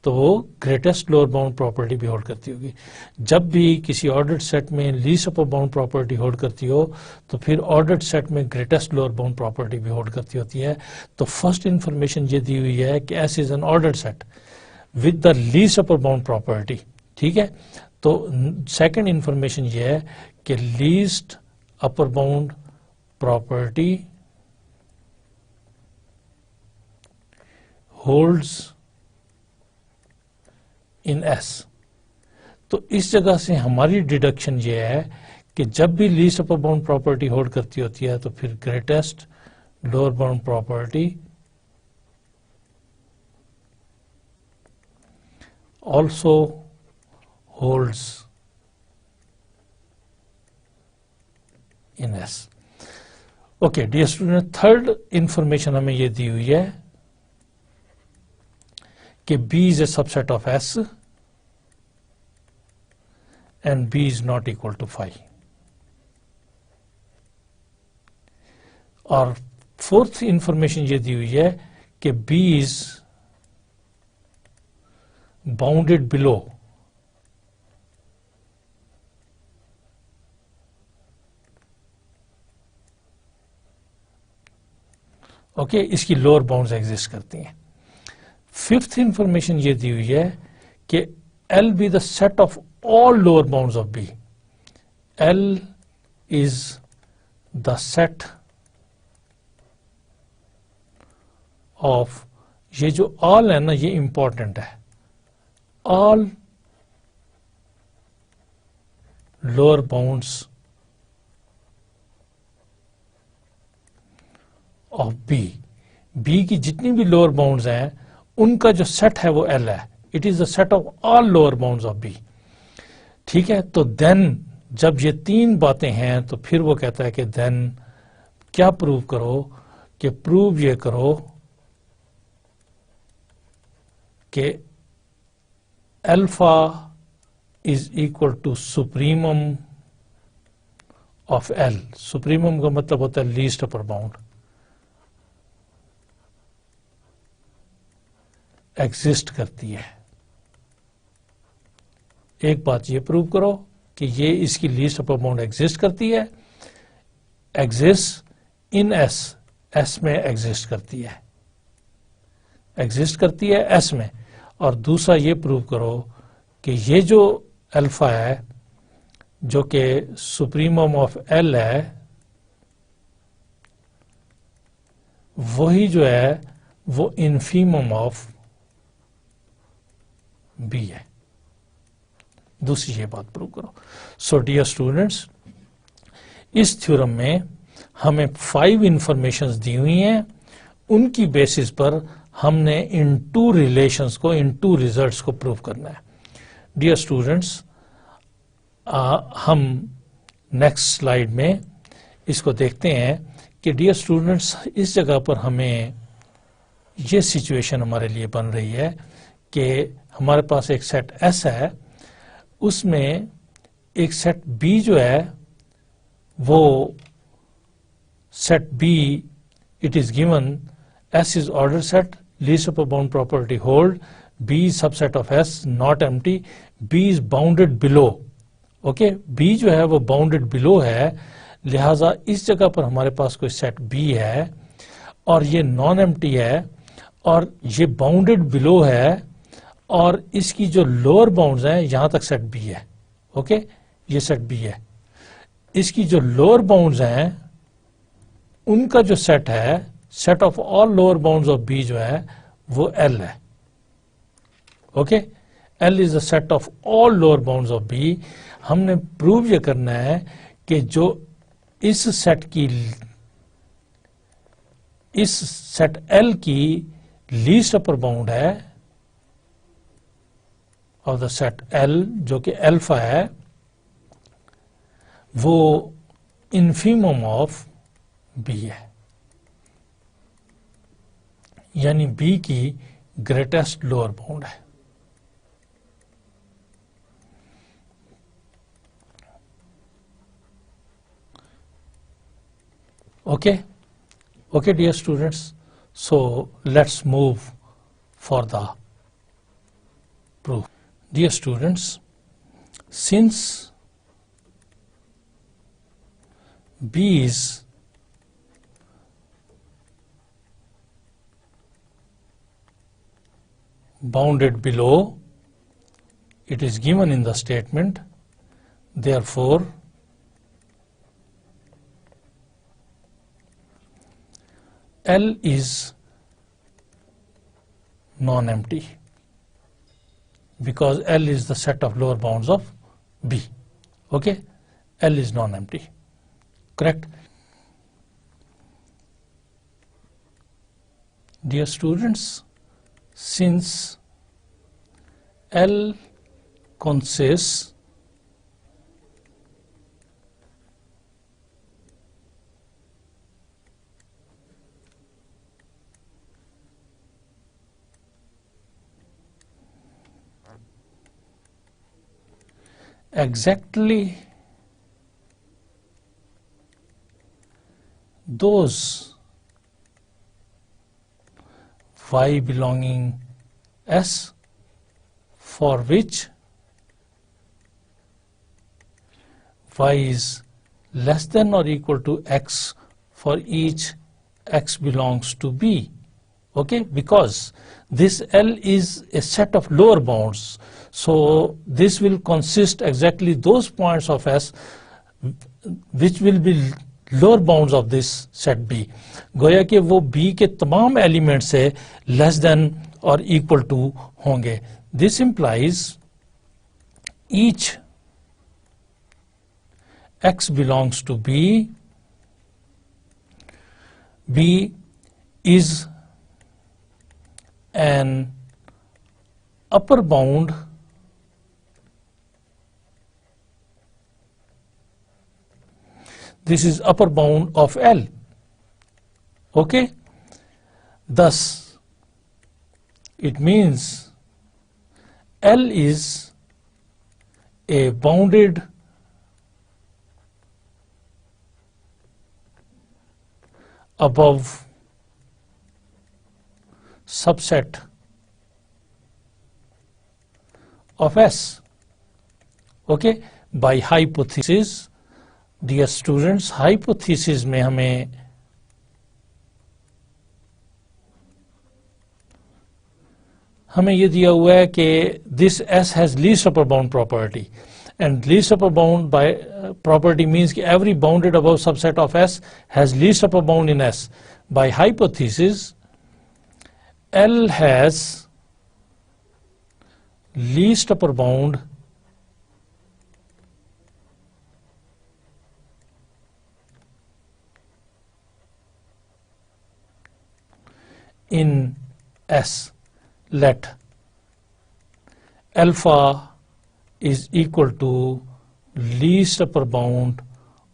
[SPEAKER 1] तो वो ग्रेटेस्ट लोअर बाउंड प्रॉपर्टी भी होल्ड करती होगी। जब भी किसी ऑर्डर्ड सेट में least upper bound property hold करती हो तो फिर ऑर्डर्ड सेट में ग्रेटेस्ट लोअर बाउंड प्रॉपर्टी भी होल्ड करती होती है। तो फर्स्ट इंफॉर्मेशन ये दी हुई है कि S is an ordered set with the least upper bound property. ठीक है, तो सेकंड इंफॉर्मेशन ये है कि least upper bound property holds in S. तो इस जगह से हमारी डिडक्शन ये है कि जब भी least upper bound property hold करती होती है तो फिर greatest lower bound property also holds in S. Okay dear student, third information हमें ये दी हुई है कि B is a subset of S and B is not equal to phi। और फोर्थ इंफॉर्मेशन ये दी हुई है कि B is bounded below okay इसकी लोअर बाउंड्स एग्जिस्ट करती हैं। फिफ्थ इंफॉर्मेशन ये दी हुई है कि L be the set of all lower bounds of B। L is the set of, ये जो all है ना ये इंपॉर्टेंट है, all lower bounds of B। B की जितनी भी लोअर बाउंड्स हैं उनका जो सेट है वो L है। It is the set of all lower bounds of B। ठीक है, तो देन जब ये तीन बातें हैं तो फिर वो कहता है कि देन क्या प्रूव करो, कि प्रूव ये करो कि alpha is equal to supremum of L। Supremum का मतलब होता है लीस्ट अपर बाउंड एग्जिस्ट करती है। एक बात ये प्रूव करो कि ये इसकी लीस्ट अपर बाउंड एग्जिस्ट करती है, एग्जिस्ट इन एस, एस में एग्जिस्ट करती है, एग्जिस्ट करती है एस में। और दूसरा ये प्रूव करो कि ये जो अल्फा है जो कि सुप्रीमम ऑफ एल है, वही जो है वो इन्फीमम ऑफ बी है। दूसरी ये बात प्रूव करो। सो डियर स्टूडेंट्स, इस थ्योरम में हमें 5 इंफॉर्मेशंस दी हुई हैं, उनकी बेसिस पर हमने इन 2 रिलेशंस को, इन 2 रिजल्ट्स को प्रूव करना है। डियर स्टूडेंट्स, हम नेक्स्ट स्लाइड में इसको देखते हैं कि डियर स्टूडेंट्स, इस जगह पर हमें ये सिचुएशन हमारे लिए बन रही है कि हमारे पास एक सेट एस है, उसमें एक सेट बी जो है वो set B, it is given S is order set, least upper bound property hold, B is subset of S, not empty, B is bounded below. Okay, B जो है वो bounded below है, लिहाजा इस जगह पर हमारे पास कोई सेट बी है और ये नॉन एम्प्टी है और ये बाउंडेड बिलो है और इसकी जो लोअर बाउंड्स हैं यहां तक सेट बी है। ओके, ये सेट बी है, इसकी जो लोअर बाउंड्स हैं उनका जो सेट है, set of all lower bounds of B जो है वो एल है। Okay, L is the set of all lower bounds of B. हमने प्रूव ये करना है कि जो इस सेट एल की लीस्ट अपर बाउंड है ऑफ द सेट एल, जो कि अल्फा है, वो इन्फीमम ऑफ बी है, यानी बी की ग्रेटेस्ट लोअर बाउंड है। Okay, dear students, so let's move for the proof. Dear students, since B is bounded below, it is given in the statement, therefore L is non-empty because L is the set of lower bounds of B. Okay, L is non-empty, correct? Dear students, since L consists exactly those y belonging S for which y is less than or equal to x for each x belongs to B. Okay, because this L is a set of lower bounds, so this will consist exactly those points of S which will be lower bounds of this set B. गोया कि वो B के तमाम element से less than और equal to होंगे। This implies each x belongs to B, B is an upper bound this is upper bound of L. Okay, thus it means L is a bounded above subset of S. Okay, by hypothesis, dear students, hypothesis में हमें हमें ये दिया हुआ है कि this S has least upper bound property and least upper bound by property means कि every bounded above subset of S has least upper bound in S. By hypothesis, L has least upper bound in S. Let alpha is equal to least upper bound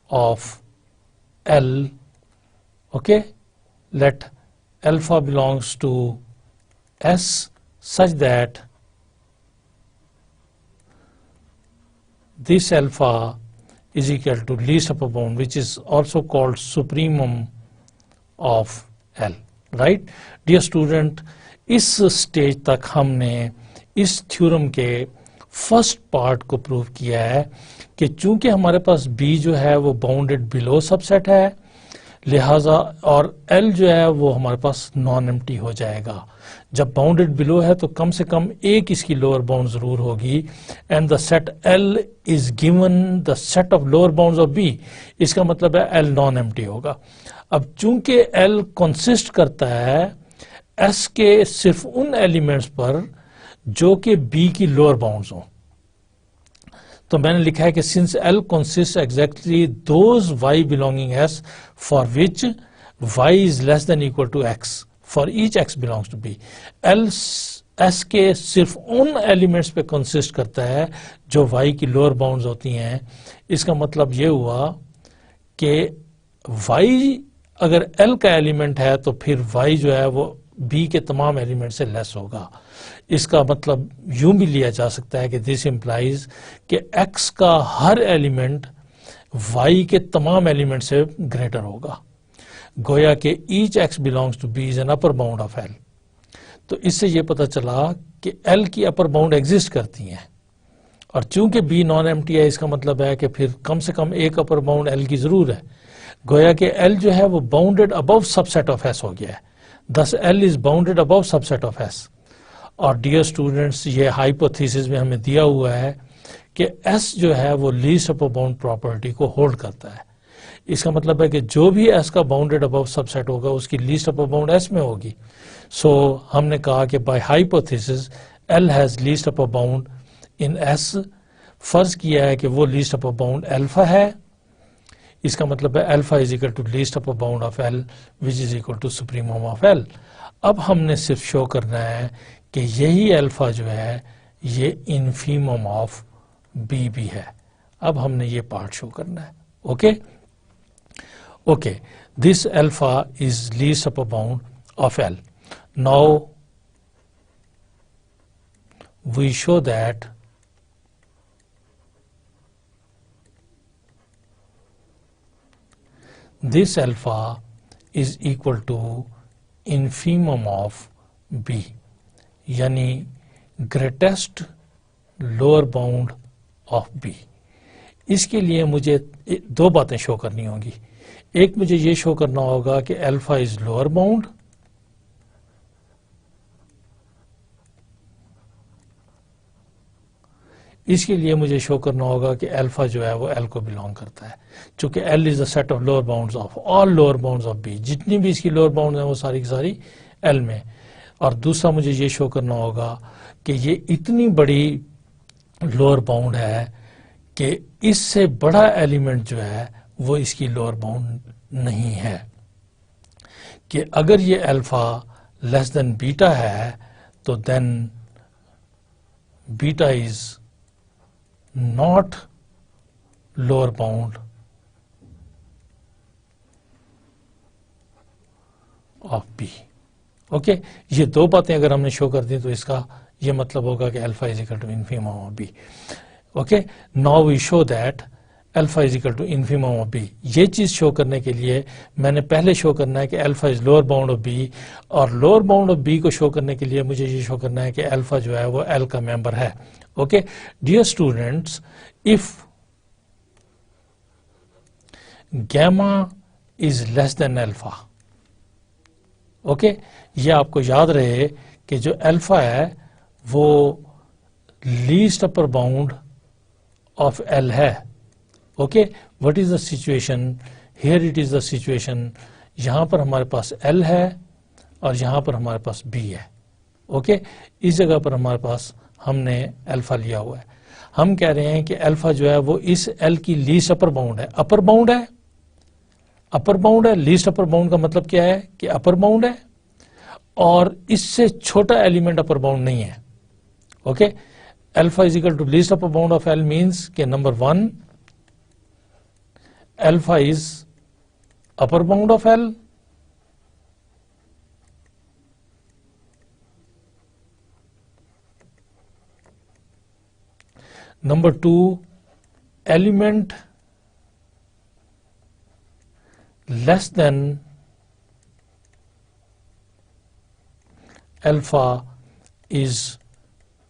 [SPEAKER 1] of L. Okay, let alpha belongs to S such that this alpha is equal to least upper bound, which is also called supremum of L. Right, dear student, इस stage तक हमने इस theorem के first part को prove किया है कि चूंकि हमारे पास B जो है वो बाउंडेड बिलो सबसेट है, लिहाजा और L जो है वो हमारे पास नॉन एम्प्टी हो जाएगा। जब बाउंडेड बिलो है तो कम से कम एक इसकी लोअर बाउंड जरूर होगी and the set L is given the set of lower bounds of B। इसका मतलब है L नॉन एम्प्टी होगा। अब चूंकि L कंसिस्ट करता है S के सिर्फ उन एलिमेंट्स पर जो कि B की लोअर बाउंड्स हों, तो मैंने लिखा है कि since L consists exactly those y belonging S for which y is less than equal to x for each x belongs to B, L S के सिर्फ उन एलिमेंट्स पे कंसिस्ट करता है जो y की लोअर बाउंड्स होती हैं। इसका मतलब ये हुआ कि y अगर L का एलिमेंट है तो फिर y जो है वो B के तमाम एलिमेंट से लेस होगा। इसका मतलब यूं भी लिया जा सकता है कि दिस इंप्लाइज कि x का हर एलिमेंट y के तमाम एलिमेंट से ग्रेटर होगा, गोया कि each x belongs to B is an upper bound of L। तो इससे ये पता चला कि L की अपर बाउंड एग्जिस्ट करती हैं और चूंकि B नॉन एम्प्टी है, इसका मतलब है कि फिर कम से कम एक अपर बाउंड L की जरूर है, गोया कि L जो है वो bounded above subset of S हो गया है। Thus L is bounded above subset of S। और डियर स्टूडेंट्स, ये हाइपोथेसिस में हमें दिया हुआ है कि S जो है वो लीस्ट अपर बाउंड प्रॉपर्टी को होल्ड करता है। इसका मतलब है कि जो भी S का बाउंडेड अबव सबसेट होगा उसकी लीस्ट अपर बाउंड S में होगी। सो हमने कहा कि by hypothesis L has least upper bound in S। फर्ज किया है कि वो लीस्ट अपर बाउंड अल्फा है। इसका मतलब है alpha is equal to least upper bound of L which is equal to supremum of L। अब हमने सिर्फ शो करना है कि यही अल्फा जो है ये इनफीमम ऑफ B भी है। अब हमने ये पार्ट शो करना है। Okay okay, this alpha is least upper bound of L। Now we show that this alpha is equal to infimum of B, यानी greatest lower bound of B। इसके लिए मुझे दो बातें शो करनी होंगी। एक, मुझे ये शो करना होगा कि अल्फा इज लोअर बाउंड, इसके लिए मुझे शो करना होगा कि अल्फा जो है वो L को बिलोंग करता है, चूंकि L is the set of lower bounds of all lower bounds of B। जितनी भी इसकी लोअर बाउंड है वो सारी की सारी L में। और दूसरा, मुझे ये शो करना होगा कि ये इतनी बड़ी लोअर बाउंड है कि इससे बड़ा एलिमेंट जो है वो इसकी लोअर बाउंड नहीं है, कि अगर ये अल्फा लेस देन बीटा है तो then beta is not lower bound of B। Okay, ये दो बातें अगर हमने शो कर दी तो इसका ये मतलब होगा कि alpha is equal to infimum of B। Okay, now we show that alpha is equal to infimum of B। ये चीज शो करने के लिए मैंने पहले शो करना है कि alpha is lower bound of B, और लोअर बाउंड ऑफ B को शो करने के लिए मुझे ये शो करना है कि अल्फा जो है वो L का मेंबर है। Okay, dear students, if gamma is less than alpha, okay, ये आपको याद रहे कि जो अल्फा है वो least upper bound of L है. Okay, what is the situation here? It is the situation, यहां पर हमारे पास एल है और यहां पर हमारे पास बी है. ओके, इस जगह पर हमारे पास हमने अल्फा लिया हुआ है. हम कह रहे हैं कि अल्फा जो है वो इस एल की लीस्ट अपर बाउंड है. अपर बाउंड है, अपर बाउंड है. लीस्ट अपर बाउंड का मतलब क्या है कि अपर बाउंड है और इससे छोटा एलिमेंट अपर बाउंड नहीं है. Okay, alpha is equal to least upper bound of L means के number 1 alpha is upper bound of L. Number 2, element less than alpha is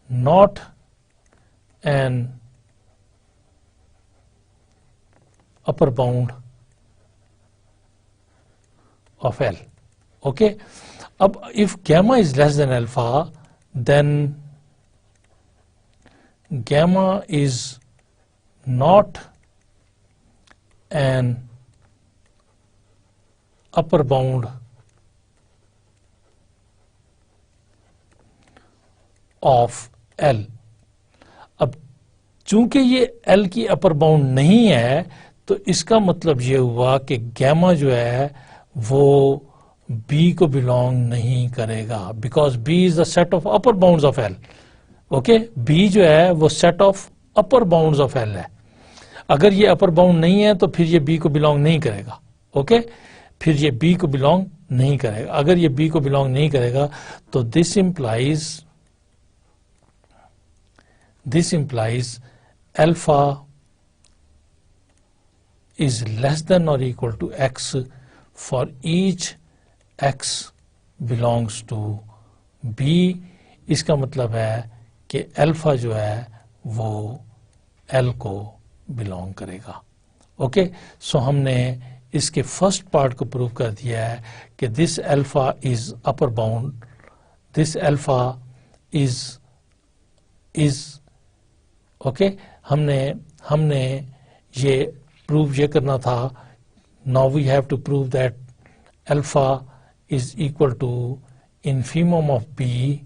[SPEAKER 1] not an upper bound of L. Okay, अब if gamma is less than alpha, then gamma is not an upper bound of L. अब चूंकि ये L की अपर bound नहीं है तो इसका मतलब ये हुआ कि गैमा जो है वो B को बिलोंग नहीं करेगा, because B is the set of upper bounds of L. Okay, B जो है वो set of upper bounds of L है. अगर ये अपर बाउंड नहीं है तो फिर ये बी को बिलोंग नहीं करेगा. ओके, फिर ये बी को बिलोंग नहीं करेगा. अगर ये बी को बिलोंग नहीं करेगा तो this implies alpha is less than और equal to x for each x belongs to B. इसका मतलब है कि अल्फा जो है वो एल को बिलोंग करेगा. ओके, सो हमने इसके फर्स्ट पार्ट को प्रूव कर दिया है कि this alpha is upper bound, this alpha is okay. हमने ये प्रूव ये करना था. Now we have to prove that alpha is equal to infimum of B.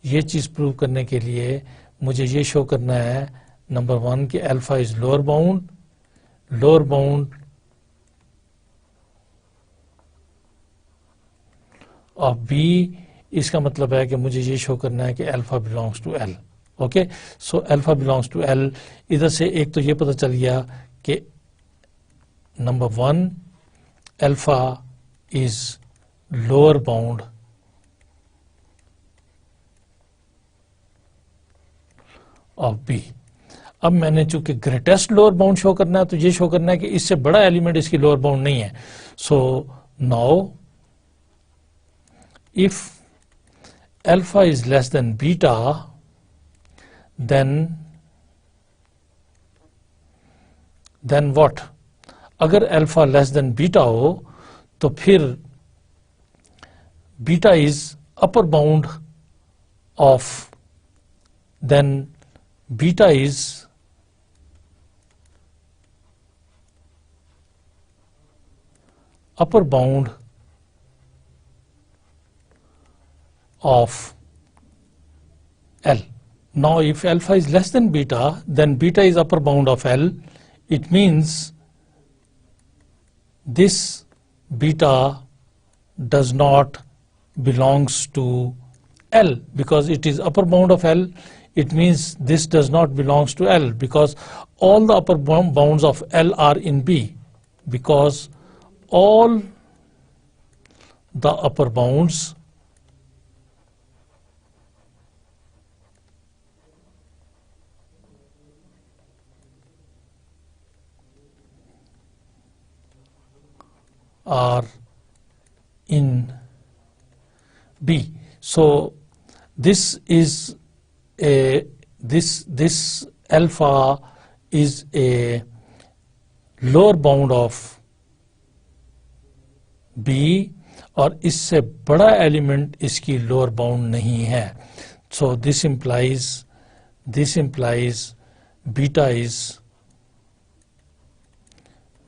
[SPEAKER 1] ये चीज प्रूव करने के लिए मुझे ये शो करना है नंबर 1 कि alpha is lower bound of B. इसका मतलब है कि मुझे ये शो करना है कि alpha belongs to L. Okay, so alpha belongs to L. इधर से एक तो ये पता चल गया कि number 1 alpha is lower bound of B. अब मैंने चूंकि ग्रेटेस्ट लोअर बाउंड शो करना है तो ये शो करना है कि इससे बड़ा एलिमेंट इसकी लोअर बाउंड नहीं है. So now if alpha is less than beta then what? अगर अल्फा लेस देन बीटा हो तो फिर beta is upper bound of, then beta is upper bound of L. Now if alpha is less than beta, then beta is upper bound of L. It means this beta does not belongs to L because it is upper bound of L. It means this does not belongs to L because all the upper bounds of L are in B, because all the upper bounds are in B. So this is this alpha is a lower bound of B और इससे बड़ा element इसकी lower bound नहीं है. So this implies beta is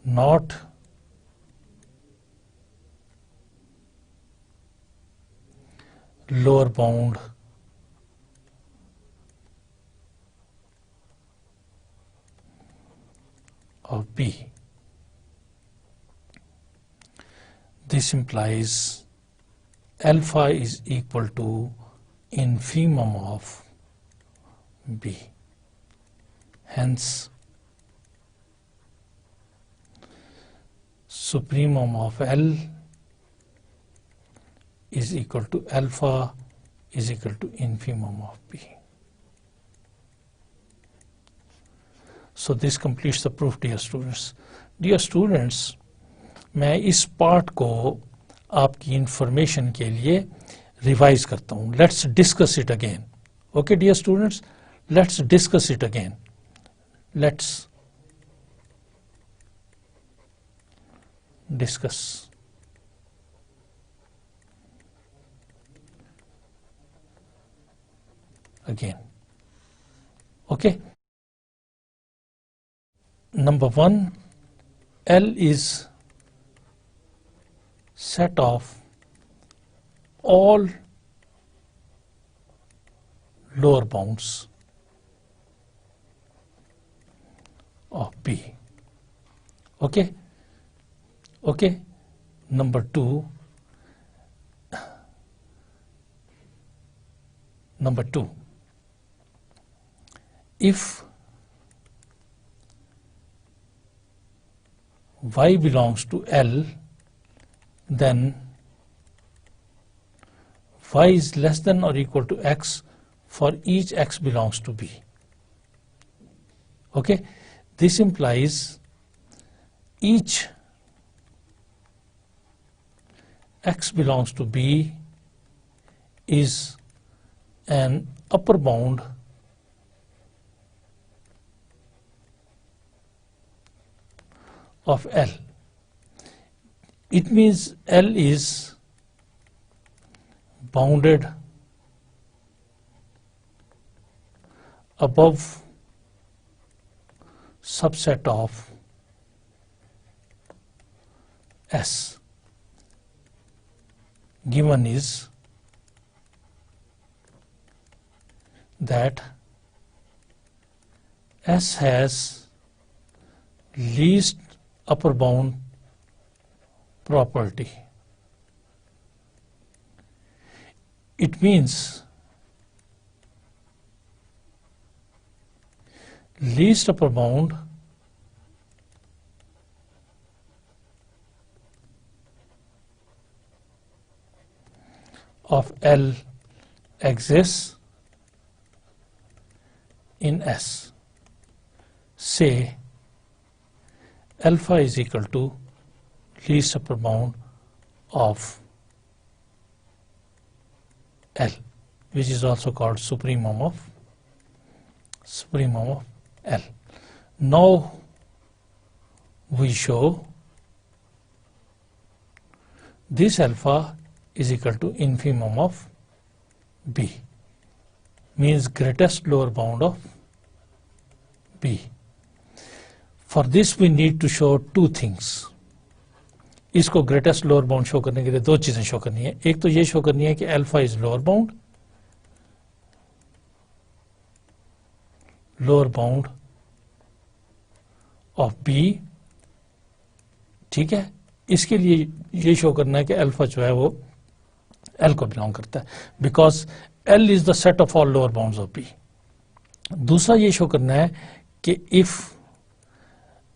[SPEAKER 1] not lower bound of B. This implies alpha is equal to infimum of B. Hence, supremum of L is equal to alpha is equal to infimum of B. So this completes the proof, dear students. Dear students, मैं इस part को आपकी information के लिए revise करता हूँ. Let's discuss it again. Okay dear students, let's discuss it again. Let's discuss. Again. Okay. Number 1, L is set of all lower bounds of B. Okay. Okay. Number 2, if y belongs to L, then y is less than or equal to x for each x belongs to B. Okay, this implies each x belongs to B is an upper bound of L. It means L is bounded above subset of S. Given is that S has least upper bound property. It means least upper bound of L exists in S. Say alpha is equal to least upper bound of L, which is also called supremum of L. Now we show this alpha is equal to infimum of B, means greatest lower bound of B. For this we need to show two things. इसको greatest lower bound show करने के लिए दो चीजें show करनी है. एक तो ये शो करनी है कि alpha is lower bound of B. ठीक है, इसके लिए ये शो करना है कि अल्फा जो है वो एल को बिलोंग करता है, because L is the set of all lower bounds of B. दूसरा ये शो करना है कि if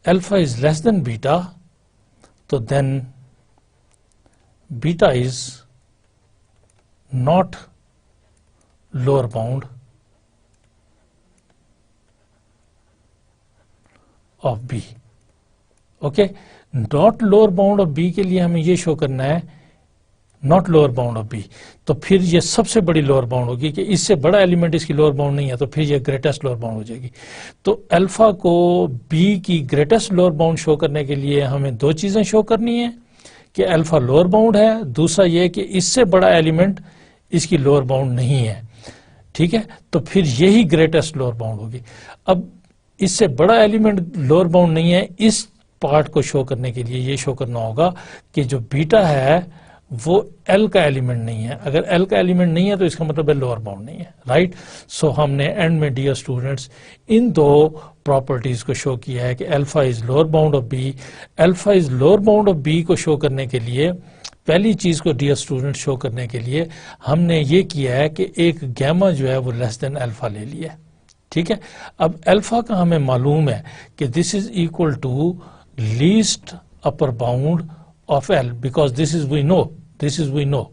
[SPEAKER 1] alpha is less than beta, तो then beta is not lower bound of B. Okay, not lower bound of B के लिए हमें ये शो करना है not lower bound of B. तो फिर ये सबसे बड़ी लोअर बाउंड होगी कि इससे बड़ा एलिमेंट इसकी लोअर बाउंड नहीं है, तो फिर ये ग्रेटेस्ट लोअर बाउंड हो जाएगी. तो अल्फा को B की ग्रेटेस्ट लोअर बाउंड शो करने के लिए हमें दो चीजें शो करनी है कि अल्फा लोअर बाउंड है, दूसरा ये कि इससे बड़ा एलिमेंट इसकी लोअर बाउंड नहीं है. ठीक है, तो फिर यही ग्रेटेस्ट लोअर बाउंड होगी। अब इससे बड़ा एलिमेंट लोअर बाउंड नहीं है, इस पार्ट को शो करने के लिए ये शो करना होगा कि जो बीटा है वो एल का एलिमेंट नहीं है। अगर एल का एलिमेंट नहीं है तो इसका मतलब है लोअर बाउंड नहीं है, राइट। सो हमने एंड में डियर स्टूडेंट्स इन दो प्रॉपर्टीज को शो किया है कि alpha is lower bound of B. Alpha is lower bound of B को शो करने के लिए पहली चीज को डियर स्टूडेंट शो करने के लिए हमने ये किया है कि एक गैमा जो है वो लेस देन अल्फा ले लिया है, ठीक है। अब अल्फा का हमें मालूम है कि this is equal to least upper bound of L, because this is we know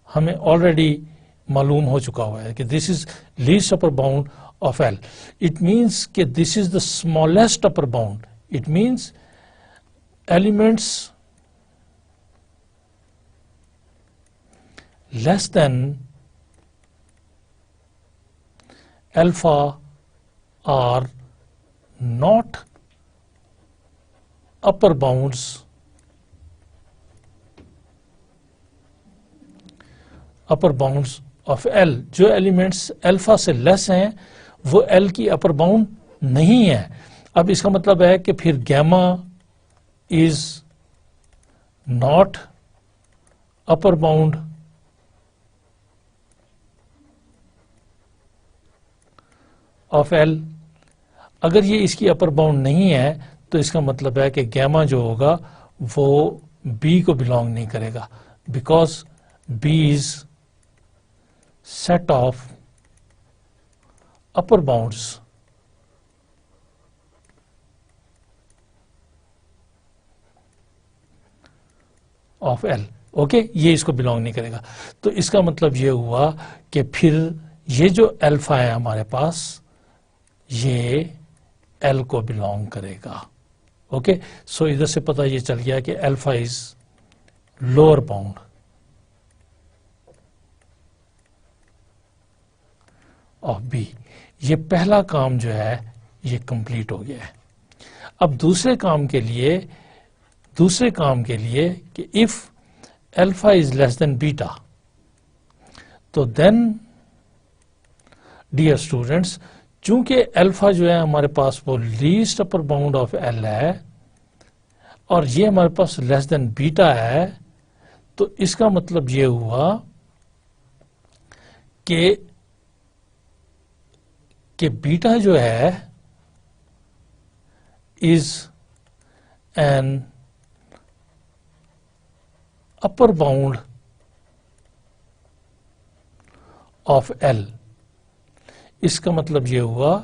[SPEAKER 1] हमें ऑलरेडी मालूम हो चुका हुआ है कि this is least upper bound of L. It means कि this is the smallest upper bound. It means elements less than alpha are not upper bounds of L। जो elements alpha से लेस हैं वो L की अपर bound नहीं है। अब इसका मतलब है कि फिर gamma is not upper bound of L. अगर ये इसकी अपर बाउंड नहीं है तो इसका मतलब है कि गैमा जो होगा वो बी को बिलोंग नहीं करेगा, because B is set of upper bounds of L. Okay, ये इसको बिलोंग नहीं करेगा। तो इसका मतलब ये हुआ कि फिर ये जो अल्फा है हमारे पास ये एल को बिलोंग करेगा। ओके, सो इधर से पता ये चल गया कि alpha is lower bound of B. ये पहला काम जो है ये कंप्लीट हो गया है। अब दूसरे काम के लिए कि if alpha is less than beta, तो देन डियर स्टूडेंट्स चूंकि अल्फा जो है हमारे पास वो least upper bound of L है और ये हमारे पास लेस देन बीटा है, तो इसका मतलब ये हुआ कि बीटा जो है is an upper bound of L. इसका मतलब ये हुआ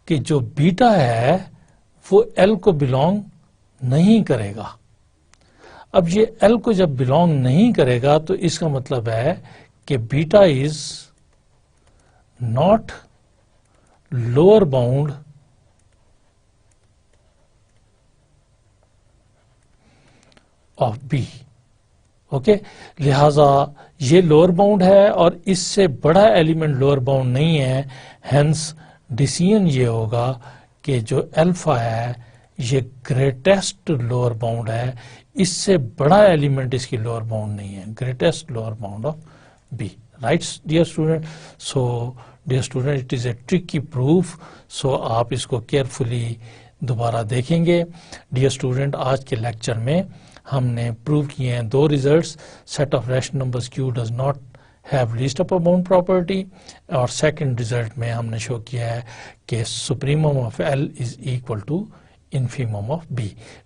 [SPEAKER 1] कि जो बीटा है वो एल को बिलोंग नहीं करेगा। अब ये एल को जब बिलोंग नहीं करेगा तो इसका मतलब है कि beta is not lower bound of B. Okay, लिहाजा ये लोअर बाउंड है और इससे बड़ा एलिमेंट लोअर बाउंड नहीं है। हेंस डिसीजन ये होगा कि जो अल्फा है ये ग्रेटेस्ट लोअर बाउंड है, इससे बड़ा एलिमेंट इसकी लोअर बाउंड नहीं है, greatest lower bound of B. Right dear student, so dear student it is a tricky proof, so आप इसको केयरफुली दोबारा देखेंगे। डियर स्टूडेंट, आज के लेक्चर में हमने प्रूव किए हैं दो results. Set of rational numbers Q does not have least upper bound property, और सेकंड रिजल्ट में हमने शो किया है कि supremum of L is equal to infimum of B.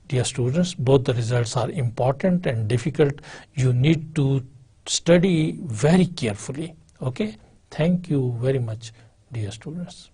[SPEAKER 1] Dear students, both the results are important and difficult. You need to study very carefully. Okay, thank you very much, dear students.